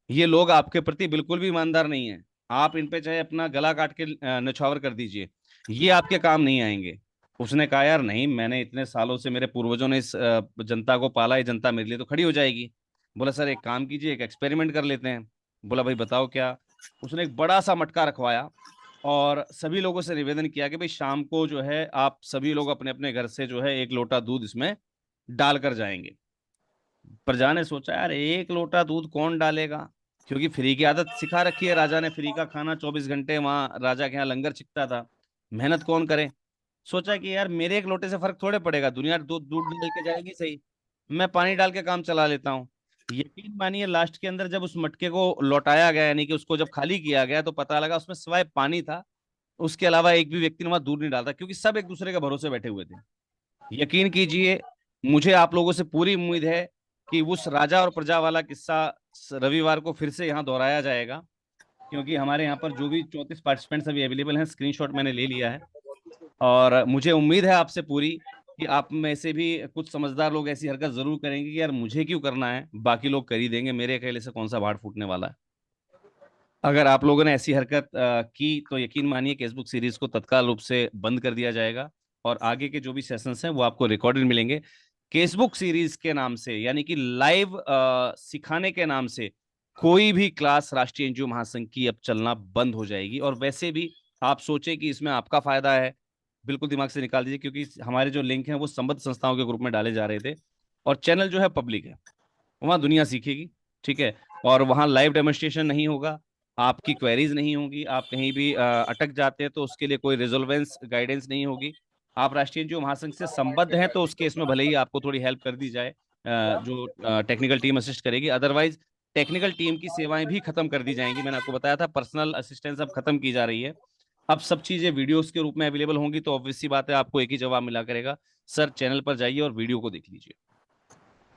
ये लोग आपके प्रति बिल्कुल भी ईमानदार नहीं है, आप इन पे चाहे अपना गला काट के नछावर कर दीजिए, ये आपके काम नहीं आएंगे। उसने कहा यार नहीं, मैंने इतने सालों से, मेरे पूर्वजों ने इस जनता को पाला, ये जनता मेरे लिए तो खड़ी हो जाएगी। बोला सर एक काम कीजिए, एक एक्सपेरिमेंट कर लेते हैं। बोला भाई बताओ क्या। उसने एक बड़ा सा मटका रखवाया और सभी लोगों से निवेदन किया कि भाई शाम को जो है आप सभी लोग अपने अपने घर से जो है 1 लोटा दूध इसमें डालकर जाएंगे। प्रजा ने सोचा यार 1 लोटा दूध कौन डालेगा, क्योंकि फ्री की आदत सिखा रखी है राजा ने, फ्री का खाना 24 घंटे वहां राजा के यहाँ लंगर छिकता था, मेहनत कौन करे। सोचा कि यार मेरे 1 लोटे से फर्क थोड़े पड़ेगा, दुनिया दूध दूध डाल के जाएगी सही, मैं पानी डाल के काम चला लेता हूँ। यकीन मानिए लास्ट के अंदर जब उस मटके को लौटाया गया, यानी कि उसको जब खाली किया गया, तो पता लगा उसमें सिवाय पानी था, उसके अलावा एक भी व्यक्ति ने वहां दूध नहीं डालता, क्योंकि सब एक दूसरे के भरोसे बैठे हुए थे। यकीन कीजिए, मुझे आप लोगों से पूरी उम्मीद है कि उस राजा और प्रजा वाला किस्सा रविवार को फिर से यहाँ दोहराया जाएगा, क्योंकि हमारे यहाँ पर जो भी 34 पार्टिसिपेंट्स अभी अवेलेबल हैं, स्क्रीनशॉट मैंने ले लिया है, और मुझे उम्मीद है आपसे पूरी कि आप में से भी कुछ समझदार लोग ऐसी हरकत जरूर करेंगे कि यार मुझे क्यों करना है, बाकी लोग कर ही देंगे, मेरे अकेले से कौन सा भाड़ फूटने वाला है। अगर आप लोगों ने ऐसी हरकत की तो यकीन मानिए फेसबुक सीरीज को तत्काल रूप से बंद कर दिया जाएगा, और आगे के जो भी सेशंस हैं वो आपको रिकॉर्डेड मिलेंगे। केसबुक सीरीज के नाम से, यानी कि लाइव सिखाने के नाम से कोई भी क्लास राष्ट्रीय एनजीओ महासंघ की अब चलना बंद हो जाएगी। और वैसे भी आप सोचे कि इसमें आपका फायदा है, बिल्कुल दिमाग से निकाल दीजिए, क्योंकि हमारे जो लिंक हैं वो संबद्ध संस्थाओं के ग्रुप में डाले जा रहे थे, और चैनल जो है पब्लिक है, वहाँ दुनिया सीखेगी, ठीक है। और वहाँ लाइव डेमोन्स्ट्रेशन नहीं होगा, आपकी क्वेरीज नहीं होंगी, आप कहीं भी अटक जाते हैं तो उसके लिए कोई रिजोल्वेंस गाइडेंस नहीं होगी। आप राष्ट्रीय एनजीओ महासंघ से संबद्ध हैं तो उस केस में भले ही आपको थोड़ी हेल्प कर दी जाए, जो टेक्निकल टीम असिस्ट करेगी, अदरवाइज टेक्निकल टीम की सेवाएं भी खत्म कर दी जाएंगी। मैंने आपको बताया था पर्सनल असिस्टेंस अब खत्म की जा रही है, अब सब चीजें वीडियोस के रूप में अवेलेबल होंगी। तो ऑब्वियस सी बात है, आपको एक ही जवाब मिला करेगा, सर चैनल पर जाइए और वीडियो को देख लीजिए।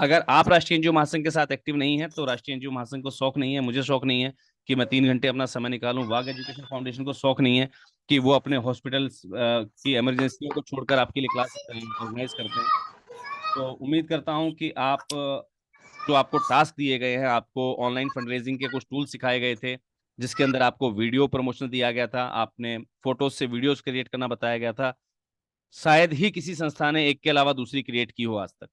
अगर आप राष्ट्रीय एनजीओ महासंघ के साथ एक्टिव नहीं है तो राष्ट्रीय एनजीओ महासंघ को शौक नहीं है, मुझे शौक नहीं है कि मैं 3 घंटे अपना समय निकालूं, वाघ एजुकेशन फाउंडेशन को शौक नहीं है कि वो अपने हॉस्पिटल की इमरजेंसियों को छोड़कर आपके लिए क्लास ऑर्गेनाइज करते हैं। तो उम्मीद करता हूं कि आप जो आपको टास्क दिए गए हैं, आपको ऑनलाइन फंड रेजिंग के कुछ टूल सिखाए गए थे, जिसके अंदर आपको वीडियो प्रमोशन दिया गया था, आपने फोटोज से वीडियोज क्रिएट करना बताया गया था, शायद ही किसी संस्था ने एक के अलावा दूसरी क्रिएट की हो आज तक।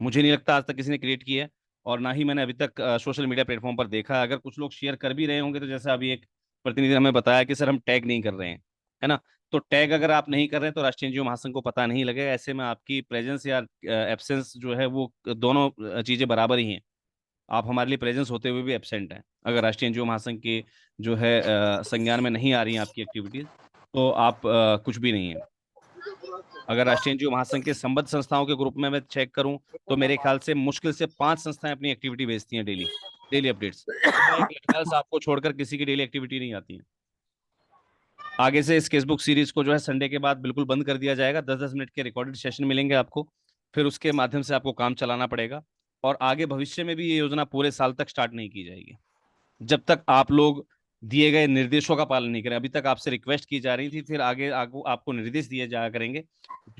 मुझे नहीं लगता आज तक किसी ने क्रिएट की है, और ना ही मैंने अभी तक सोशल मीडिया प्लेटफॉर्म पर देखा। अगर कुछ लोग शेयर कर भी रहे होंगे तो जैसा अभी एक प्रतिनिधि ने हमें बताया कि सर हम टैग नहीं कर रहे हैं, है ना। तो टैग अगर आप नहीं कर रहे हैं तो राष्ट्रीय एनजीओ महासंघ को पता नहीं लगेगा। ऐसे में आपकी प्रेजेंस या एब्सेंस जो है वो दोनों चीजें बराबर ही हैं। आप हमारे लिए प्रेजेंस होते हुए भी एब्सेंट हैं। अगर राष्ट्रीय एनजीओ महासंघ की जो है संज्ञान में नहीं आ रही हैं आपकी एक्टिविटीज, तो आप कुछ भी नहीं है। अगर राष्ट्रीय एनजीओ महासंघ के संबद्ध संस्थाओं के ग्रुप में मैं चेक करूं तो मेरे ख्याल से मुश्किल से 5 संस्थाएं अपनी एक्टिविटी भेजती हैं डेली अपडेट्स। एक लखनऊ साहब को छोड़कर किसी की डेली एक्टिविटी नहीं आती है। आगे से इस केसबुक सीरीज को जो है संडे के बाद बिल्कुल बंद कर दिया जाएगा। 10-10 मिनट के रिकॉर्डेड सेशन मिलेंगे आपको, फिर उसके माध्यम से आपको काम चलाना पड़ेगा। और आगे भविष्य में भी ये योजना पूरे साल तक स्टार्ट नहीं की जाएगी जब तक आप लोग दिए गए निर्देशों का पालन नहीं करें। अभी तक आपसे रिक्वेस्ट की जा रही थी, फिर आगे आपको निर्देश दिए जाया करेंगे।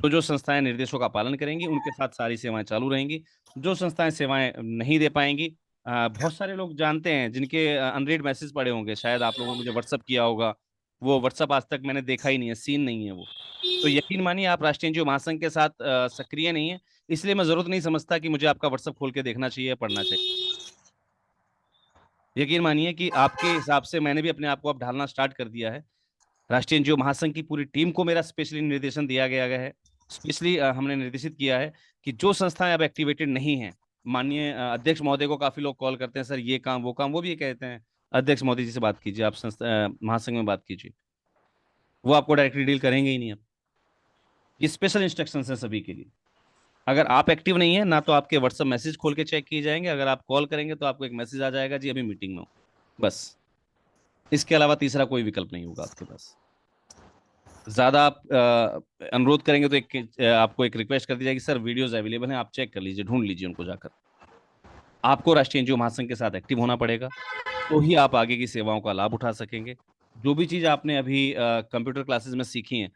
जो संस्थाएं निर्देशों का पालन करेंगी उनके साथ सारी सेवाएं चालू रहेंगी। जो संस्थाएं सेवाएं नहीं दे पाएंगी, बहुत सारे लोग जानते हैं जिनके अनरीड मैसेज पड़े होंगे, शायद आप लोगों ने मुझे व्हाट्सअप किया होगा, वो व्हाट्सअप आज तक मैंने देखा ही नहीं है, सीन नहीं है वो। तो यकीन मानिए आप राष्ट्रीय एनजीओ महासंघ के साथ सक्रिय नहीं है, इसलिए मैं जरूरत नहीं समझता कि मुझे आपका व्हाट्सअप खोल के देखना चाहिए, पढ़ना चाहिए। यकीन मानिए कि आपके हिसाब से मैंने भी अपने आप को अब ढालना स्टार्ट कर दिया है। राष्ट्रीय एनजीओ महासंघ की पूरी टीम को मेरा स्पेशली निर्देशन दिया गया है, स्पेशली हमने निर्देशित किया है कि जो संस्थाएं अब एक्टिवेटेड नहीं हैं, माननीय अध्यक्ष महोदय को काफी लोग कॉल करते हैं, सर ये काम वो काम, वो भी ये कहते हैं अध्यक्ष महोदय जी से बात कीजिए, आप संस्था महासंघ में बात कीजिए, वो आपको डायरेक्टली डील करेंगे ही नहीं। अब ये स्पेशल इंस्ट्रक्शंस हैं सभी के लिए। अगर आप एक्टिव नहीं है ना तो आपके व्हाट्सएप मैसेज खोल के चेक किए जाएंगे, अगर आप कॉल करेंगे तो आपको एक मैसेज आ जाएगा जी अभी मीटिंग में हो, बस। इसके अलावा तीसरा कोई विकल्प नहीं होगा आपके पास। ज्यादा आप अनुरोध करेंगे तो आपको एक रिक्वेस्ट कर दी जाएगी, सर वीडियोस अवेलेबल हैं, आप चेक कर लीजिए, ढूंढ लीजिए उनको जाकर। आपको राष्ट्रीय एनजीओ महासंघ के साथ एक्टिव होना पड़ेगा, तो ही आप आगे की सेवाओं का लाभ उठा सकेंगे। जो भी चीज आपने अभी कंप्यूटर क्लासेस में सीखी है,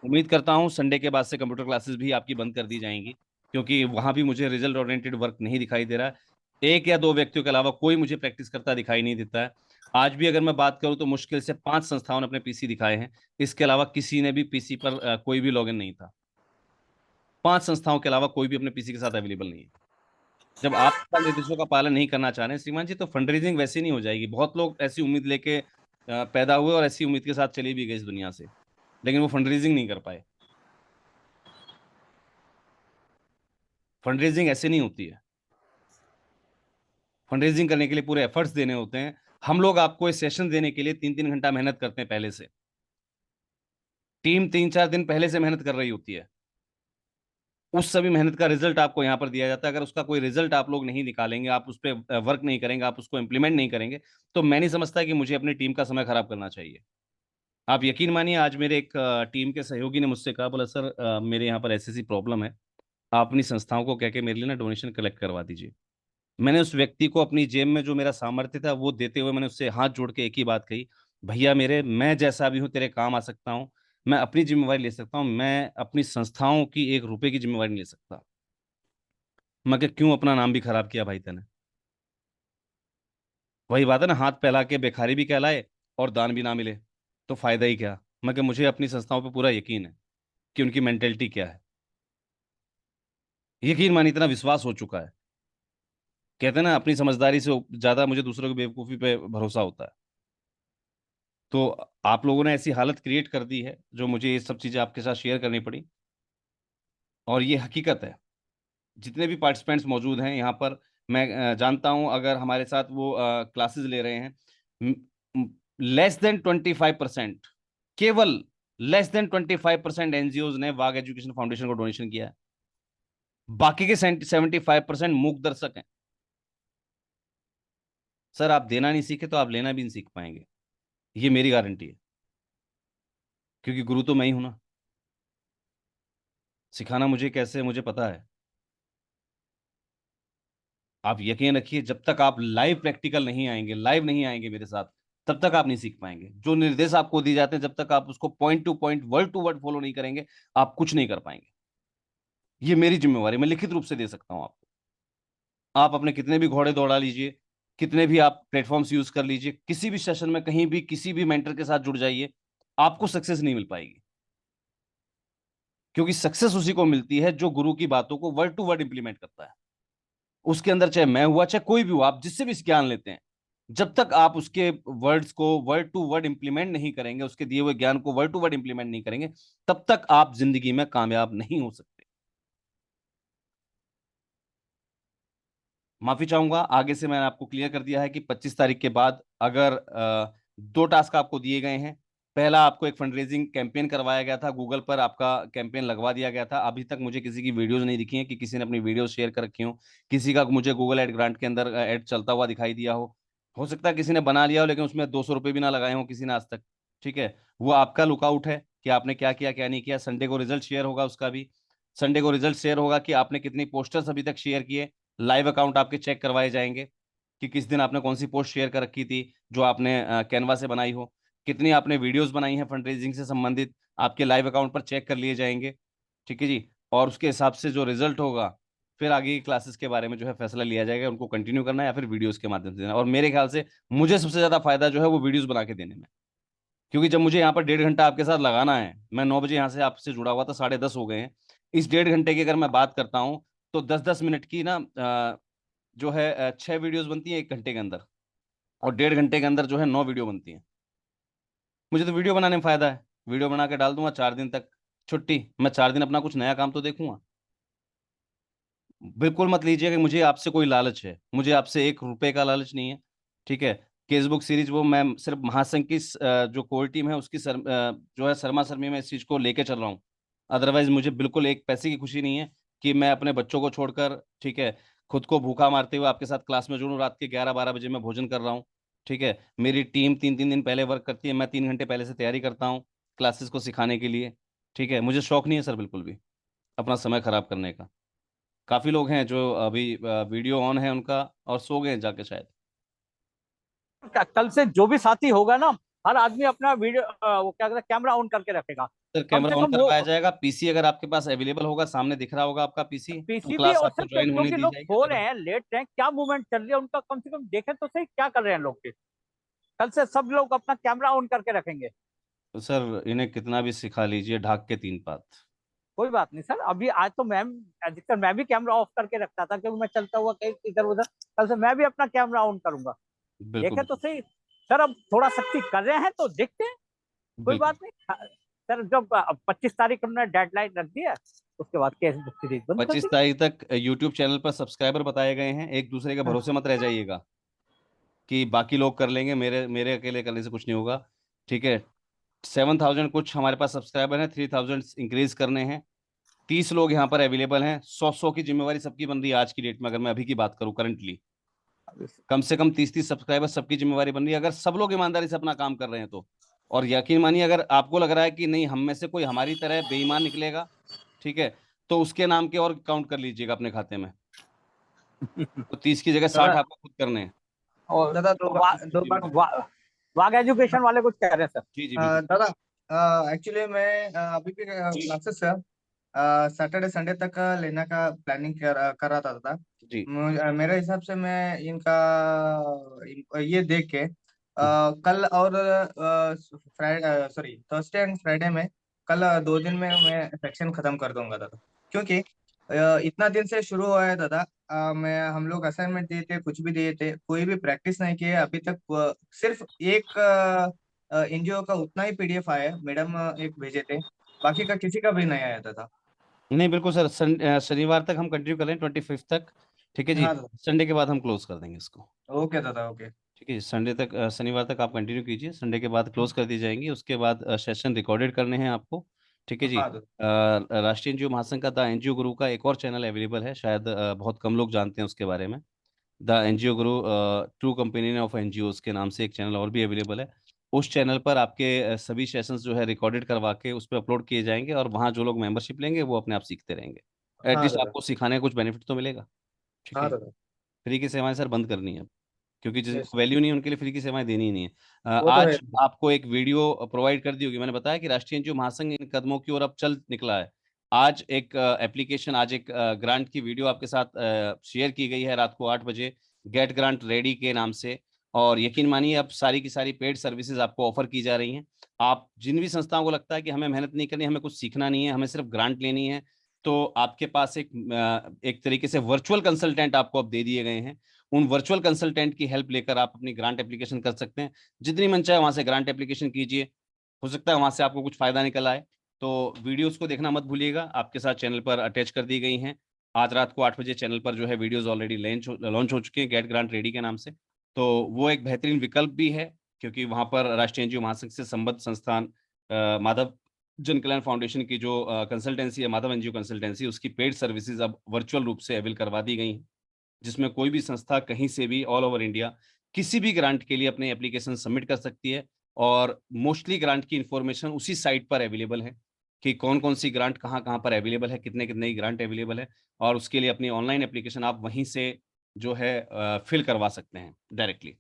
उम्मीद करता हूँ संडे के बाद से कंप्यूटर क्लासेस भी आपकी बंद कर दी जाएंगी, क्योंकि वहां भी मुझे रिजल्ट ओरिएंटेड वर्क नहीं दिखाई दे रहा है। 1 या 2 व्यक्तियों के अलावा कोई मुझे प्रैक्टिस करता दिखाई नहीं देता है। आज भी अगर मैं बात करूं तो मुश्किल से 5 संस्थाओं ने अपने पीसी दिखाए हैं, इसके अलावा किसी ने भी पीसी पर कोई भी लॉगिन नहीं था। 5 संस्थाओं के अलावा कोई भी अपने पीसी के साथ अवेलेबल नहीं है। जब आप निर्देशों का पालन नहीं करना चाह रहे हैं श्रीमान जी, तो फंड रेजिंग वैसे नहीं हो जाएगी। बहुत लोग ऐसी उम्मीद लेके पैदा हुए और ऐसी उम्मीद के साथ चले भी गए इस दुनिया से, लेकिन वो फंड रेजिंग नहीं कर पाए। फंड रेजिंग ऐसे नहीं होती है। फंड रेजिंग करने के लिए पूरे एफर्ट्स देने होते हैं। हम लोग आपको इस सेशन देने के लिए 3-3 घंटा मेहनत करते हैं पहले से। टीम 3-4 दिन पहले से मेहनत कर रही होती है। उस सभी मेहनत का रिजल्ट आपको यहाँ पर दिया जाता है। अगर उसका कोई रिजल्ट आप लोग नहीं निकालेंगे, आप उस पर वर्क नहीं करेंगे, आप उसको इंप्लीमेंट नहीं करेंगे, तो मैं नहीं समझता कि मुझे अपनी टीम का समय खराब करना चाहिए। आप यकीन मानिए, आज मेरे एक टीम के सहयोगी ने मुझसे कहा, बोला सर मेरे यहाँ पर ऐसी प्रॉब्लम है, आप अपनी संस्थाओं को कह के मेरे लिए ना डोनेशन कलेक्ट करवा दीजिए। मैंने उस व्यक्ति को अपनी जेब में जो मेरा सामर्थ्य था वो देते हुए मैंने उससे हाथ जोड़ के एक ही बात कही, भैया मेरे, मैं जैसा भी हूँ तेरे काम आ सकता हूँ, मैं अपनी जिम्मेवारी ले सकता हूँ, मैं अपनी संस्थाओं की 1 रुपए की जिम्मेवारी नहीं ले सकता। मैं क्या, क्यों अपना नाम भी खराब किया भाई तेने? वही बात है ना, हाथ फैला के भिखारी भी कहलाए और दान भी ना मिले तो फायदा ही क्या? मैं क्या, मुझे अपनी संस्थाओं पर पूरा यकीन है कि उनकी मेंटेलिटी क्या है। यकीन मानिए इतना विश्वास हो चुका है। कहते हैं ना, अपनी समझदारी से ज्यादा मुझे दूसरों की बेवकूफ़ी पे भरोसा होता है। तो आप लोगों ने ऐसी हालत क्रिएट कर दी है जो मुझे ये सब चीज़ें आपके साथ शेयर करनी पड़ी। और ये हकीकत है, जितने भी पार्टिसिपेंट्स मौजूद हैं यहाँ पर, मैं जानता हूँ अगर हमारे साथ वो क्लासेस ले रहे हैं, -25%, केवल -25% एनजीओज ने वाग एजुकेशन फाउंडेशन को डोनेशन किया है। बाकी के 75% मूक दर्शक हैं। सर, आप देना नहीं सीखे तो आप लेना भी नहीं सीख पाएंगे, ये मेरी गारंटी है, क्योंकि गुरु तो मैं ही हूं ना। सिखाना मुझे कैसे, मुझे पता है। आप यकीन रखिए, जब तक आप लाइव प्रैक्टिकल नहीं आएंगे, लाइव नहीं आएंगे मेरे साथ, तब तक आप नहीं सीख पाएंगे। जो निर्देश आपको दिए जाते हैं, जब तक आप उसको point to point, word to word follow नहीं करेंगे, आप कुछ नहीं कर पाएंगे। ये मेरी जिम्मेवारी, मैं लिखित रूप से दे सकता हूं आपको। आप अपने कितने भी घोड़े दौड़ा लीजिए, कितने भी आप प्लेटफॉर्म्स यूज कर लीजिए, किसी भी सेशन में कहीं भी किसी भी मेंटर के साथ जुड़ जाइए, आपको सक्सेस नहीं मिल पाएगी। क्योंकि सक्सेस उसी को मिलती है जो गुरु की बातों को वर्ड टू वर्ड इंप्लीमेंट करता है। उसके अंदर चाहे मैं हुआ, चाहे कोई भी हो, आप जिससे भी ज्ञान लेते हैं, जब तक आप उसके वर्ड्स को वर्ड टू वर्ड इंप्लीमेंट नहीं करेंगे, उसके दिए हुए ज्ञान को वर्ड टू वर्ड इंप्लीमेंट नहीं करेंगे, तब तक आप जिंदगी में कामयाब नहीं हो सकते। माफी चाहूंगा, आगे से मैंने आपको क्लियर कर दिया है कि 25 तारीख के बाद अगर दो टास्क आपको दिए गए हैं। पहला, आपको एक फंडरेजिंग कैंपेन करवाया गया था, गूगल पर आपका कैंपेन लगवा दिया गया था। अभी तक मुझे किसी की वीडियोस नहीं दिखी हैं कि किसी ने अपनी वीडियो शेयर कर रखी हो, किसी का मुझे गूगल एड ग्रांट के अंदर एड चलता हुआ दिखाई दिया हो सकता है किसी ने बना लिया हो, लेकिन उसमें 200 रुपये भी ना लगाए हो किसी ने आज तक। ठीक है, वो आपका लुकआउट है कि आपने क्या किया क्या नहीं किया। संडे को रिजल्ट शेयर होगा, उसका भी संडे को रिजल्ट शेयर होगा कि आपने कितनी पोस्टर्स अभी तक शेयर किए। लाइव अकाउंट आपके चेक करवाए जाएंगे कि किस दिन आपने कौन सी पोस्ट शेयर कर रखी थी जो आपने कैनवा से बनाई हो, कितनी आपने वीडियोस बनाई हैं फंड रेजिंग से संबंधित, आपके लाइव अकाउंट पर चेक कर लिए जाएंगे। ठीक है जी, और उसके हिसाब से जो रिजल्ट होगा, फिर आगे की क्लासेस के बारे में जो है फैसला लिया जाएगा, उनको कंटिन्यू करना है या फिर वीडियोस के माध्यम से देना। और मेरे ख्याल से मुझे सबसे ज्यादा फायदा जो है वो वीडियोस बना के देने में, क्योंकि जब मुझे यहाँ पर 1.5 घंटा आपके साथ लगाना है, मैं 9 बजे यहाँ से आपसे जुड़ा हुआ था, 10:30 हो गए हैं। इस 1.5 घंटे की अगर मैं बात करता हूँ तो 10-10 मिनट की ना जो है 6 वीडियोस बनती है 1 घंटे के अंदर, और 1.5 घंटे के अंदर जो है 9 वीडियो बनती है। मुझे तो वीडियो बनाने में फायदा है, वीडियो बना के डाल दूंगा, 4 दिन तक छुट्टी, मैं 4 दिन अपना कुछ नया काम तो देखूंगा। बिल्कुल मत लीजिए कि मुझे आपसे कोई लालच है, मुझे आपसे 1 रुपए का लालच नहीं है। ठीक है, केसबुक सीरीज वो मैं सिर्फ महासंघ की जो कोर टीम है उसकी जो है शर्मा शर्मी में इस चीज को लेके चल रहा हूँ। अदरवाइज मुझे बिल्कुल एक पैसे की खुशी नहीं है कि मैं अपने बच्चों को छोड़कर, ठीक है, खुद को भूखा मारते हुए आपके साथ क्लास में जुड़ूं। रात के 11-12 बजे मैं भोजन कर रहा हूँ। ठीक है, मेरी टीम 3-3 दिन पहले वर्क करती है, मैं 3 घंटे पहले से तैयारी करता हूँ क्लासेस को सिखाने के लिए। ठीक है, मुझे शौक नहीं है सर बिल्कुल भी अपना समय खराब करने का। काफी लोग हैं जो अभी वीडियो ऑन है उनका और सो गए हैं जाके शायद। कल से जो भी साथी होगा ना, हर आदमी अपना वीडियो वो क्या कहते हैं, कैमरा ऑन करके रखेगा। सर, कम कैमरा से ऑन कम वो करवाया जाएगा। पीसी अगर आपके पास अवेलेबल होगा, सामने दिख रहा होगा आपका पीसी, तो पीसीबी, क्लास और आपको सर ज्वाइन होने क्योंकि दी लोग जाएगी। सो अगर रहे हैं, लेट रहे हैं, क्या मूवमेंट चल रही है उनका, कम से कम देखें तो सही क्या कर रहे हैं लोग। कल से सब लोग अपना कैमरा ऑन करके रखेंगे। तो सर, इन्हें कितना भी सिखा लीजिए, ढाक के 3 पात। कोई बात नहीं सर, अभी आज तो मैम अधिकतर मैं भी कैमरा ऑफ करके रखता था क्योंकि मैं चलता हुआ कहीं इधर उधर। कल से मैं भी अपना कैमरा ऑन करूंगा। बिल्कुल देखे तो सही सर, अब थोड़ा सख्ती कर रहे हैं तो देखते हैं। कोई बिल्कुल। बात नहीं सर, जब 25 तारीख हमने डेडलाइन रख दी है, उसके बाद केस बुक सीरीज बंद कर 25 दी। तारीख तक यूट्यूब चैनल पर सब्सक्राइबर बताए गए हैं, एक दूसरे के भरोसे मत रह जाइएगा कि बाकी लोग कर लेंगे, मेरे मेरे अकेले करने से कुछ नहीं होगा। ठीक है, 7,000 कुछ हमारे पास सब्सक्राइबर हैं, 3,000 इंक्रीज करने हैं। 30 लोग यहाँ पर अवेलेबल हैं, 100-100 की जिम्मेवारी सबकी बन रही है आज की डेट में। अगर मैं अभी की बात करूँ करंटली, कम से कम 30-30 सब्सक्राइबर सबकी जिम्मेवारी बन रही है, अगर सब लोग ईमानदारी से अपना काम कर रहे हैं तो। और यकीन मानिए, अगर आपको लग रहा है कि नहीं हम में से कोई हमारी तरह बेईमान निकलेगा, ठीक है, तो उसके नाम के और काउंट कर लीजिएगा अपने खाते में। तो 30 की जगह 60 दादा आपको खुद करने हैं। और दादा दो वा, बात वाग एजुकेशन वाले कुछ कह रहे हैं सर। जी जी बिल्कुल। दादा एक्चुअली मैं अभी भी क्लासेस सैटरडे संडे तक लेने का प्लानिंग कर रहा था दादा। जी मेरे हिसाब से मैं इनका ये देख के कल और Friday sorry Thursday and Friday में, कल 2 दिन में मैं सेक्शन खत्म कर दूंगा दादा। क्योंकि इतना दिन से शुरू हुआ है दादा। मैं हम लोग असाइनमेंट दिए थे, कुछ भी दिए थे, कोई भी प्रैक्टिस नहीं किए अभी तक। सिर्फ एक एनजीओ का उतना ही पीडीएफ आया है, मैडम एक भेजे थे, बाकी का किसी का भी नहीं आया दादा। नहीं बिल्कुल सर, शनिवार तक हम कंटिन्यू करें, 25 तक, ठीक है जी। हाँ दादा। संडे के बाद हम क्लोज कर देंगे इसको। ओके दादा, ओके। ठीक है जी, संडे तक, शनिवार तक आप कंटिन्यू कीजिए, संडे के बाद क्लोज कर दी जाएंगी। उसके बाद सेशन रिकॉर्डेड करने हैं आपको, ठीक है जी। हाँ दादा। राष्ट्रीय एनजीओ महासंघ का द एनजीओ गुरु का एक और चैनल अवेलेबल है, शायद बहुत कम लोग जानते हैं उसके बारे में। The NGO Guru true companion of NGOs के नाम से एक चैनल और भी अवेलेबल है। उस चैनल पर आपके सभी सेशंस जो है रिकॉर्डेड करवा के उस पर अपलोड किए जाएंगे, और वहाँ जो लोग मेंबरशिप लेंगे वो अपने आप सीखते रहेंगे। हाँ एटलीस्ट दादा। आपको सिखाने का कुछ बेनिफिट तो मिलेगा, ठीक हाँ है। दादा। फ्री की सेवाएं सर बंद करनी है, क्योंकि यस, जिनको वैल्यू नहीं है उनके लिए फ्री की सेवाएं देनी ही नहीं है। वो तो है। आज आपको एक वीडियो प्रोवाइड कर दी होगी, मैंने बताया कि राष्ट्रीय एनजीओ महासंघ इन कदमों की ओर अब चल निकला है। आज एक एप्लीकेशन, आज एक ग्रांट की वीडियो आपके साथ शेयर की गई है रात को 8 बजे, गेट ग्रांट रेडी के नाम से। और यकीन मानिए अब सारी की सारी पेड सर्विसेज आपको ऑफर की जा रही हैं। आप जिन भी संस्थाओं को लगता है कि हमें मेहनत नहीं करनी, हमें कुछ सीखना नहीं है, हमें सिर्फ ग्रांट लेनी है, तो आपके पास एक तरीके से वर्चुअल कंसल्टेंट आपको अब दे दिए गए हैं। उन वर्चुअल कंसल्टेंट की हेल्प लेकर आप अपनी ग्रांट एप्लीकेशन कर सकते हैं। जितनी मन चाहे वहां से ग्रांट एप्लीकेशन कीजिए, हो सकता है वहां से आपको कुछ फायदा निकल आए। तो वीडियोस को देखना मत भूलिएगा, आपके साथ चैनल पर अटैच कर दी गई हैं। आज रात को 8 बजे चैनल पर जो है वीडियोस ऑलरेडी लॉन्च हो चुके हैं गेट ग्रांट रेडी के नाम से। तो वो एक बेहतरीन विकल्प भी है, क्योंकि वहां पर राष्ट्रीय एनजीओ महासंघ से संबद्ध संस्थान माधव जन कल्याण फाउंडेशन की जो कंसल्टेंसी है, माधव एनजीओ कंसल्टेंसी, उसकी पेड सर्विसेज अब वर्चुअल रूप से अवेल करवा दी गई हैं, जिसमें कोई भी संस्था कहीं से भी ऑल ओवर इंडिया किसी भी ग्रांट के लिए अपने एप्लीकेशन सबमिट कर सकती है। और मोस्टली ग्रांट की इंफॉर्मेशन उसी साइट पर अवेलेबल है कि कौन कौन सी ग्रांट कहाँ कहाँ पर अवेलेबल है, कितने कितने की ग्रांट अवेलेबल है। और उसके लिए अपनी ऑनलाइन एप्लीकेशन आप वहीं से जो है फिल करवा सकते हैं डायरेक्टली।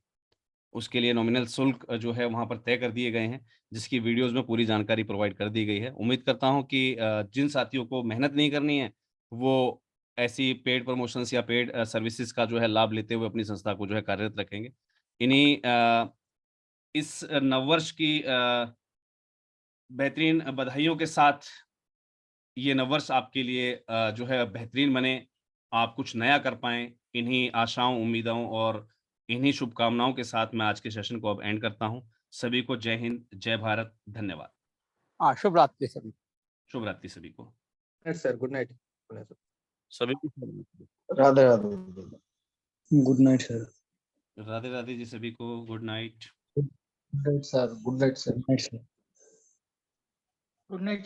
उसके लिए नॉमिनल शुल्क जो है वहाँ पर तय कर दिए गए हैं, जिसकी वीडियोस में पूरी जानकारी प्रोवाइड कर दी गई है। उम्मीद करता हूँ कि जिन साथियों को मेहनत नहीं करनी है वो ऐसी पेड प्रमोशंस या पेड सर्विसेज का जो है लाभ लेते हुए अपनी संस्था को जो है कार्यरत रखेंगे। इन्हीं इस नववर्ष की बेहतरीन बधाइयों के साथ ये नववर्ष आपके लिए जो है बेहतरीन बने, आप कुछ नया कर पाएँ। इन्हीं आशाओं, उम्मीदों और इन्हीं शुभकामनाओं के साथ मैं आज के सेशन को अब एंड करता हूँ। सभी को जय हिंद, जय भारत, धन्यवाद। हाँ, शुभ रात्रि सभी। शुभ रात्रि सभी को। Sir good night. सभी को Radhe Radhe. Good night sir. Radhe Radhe ji, सभी को good night. Good night sir. Good night sir. Good night sir. Good night.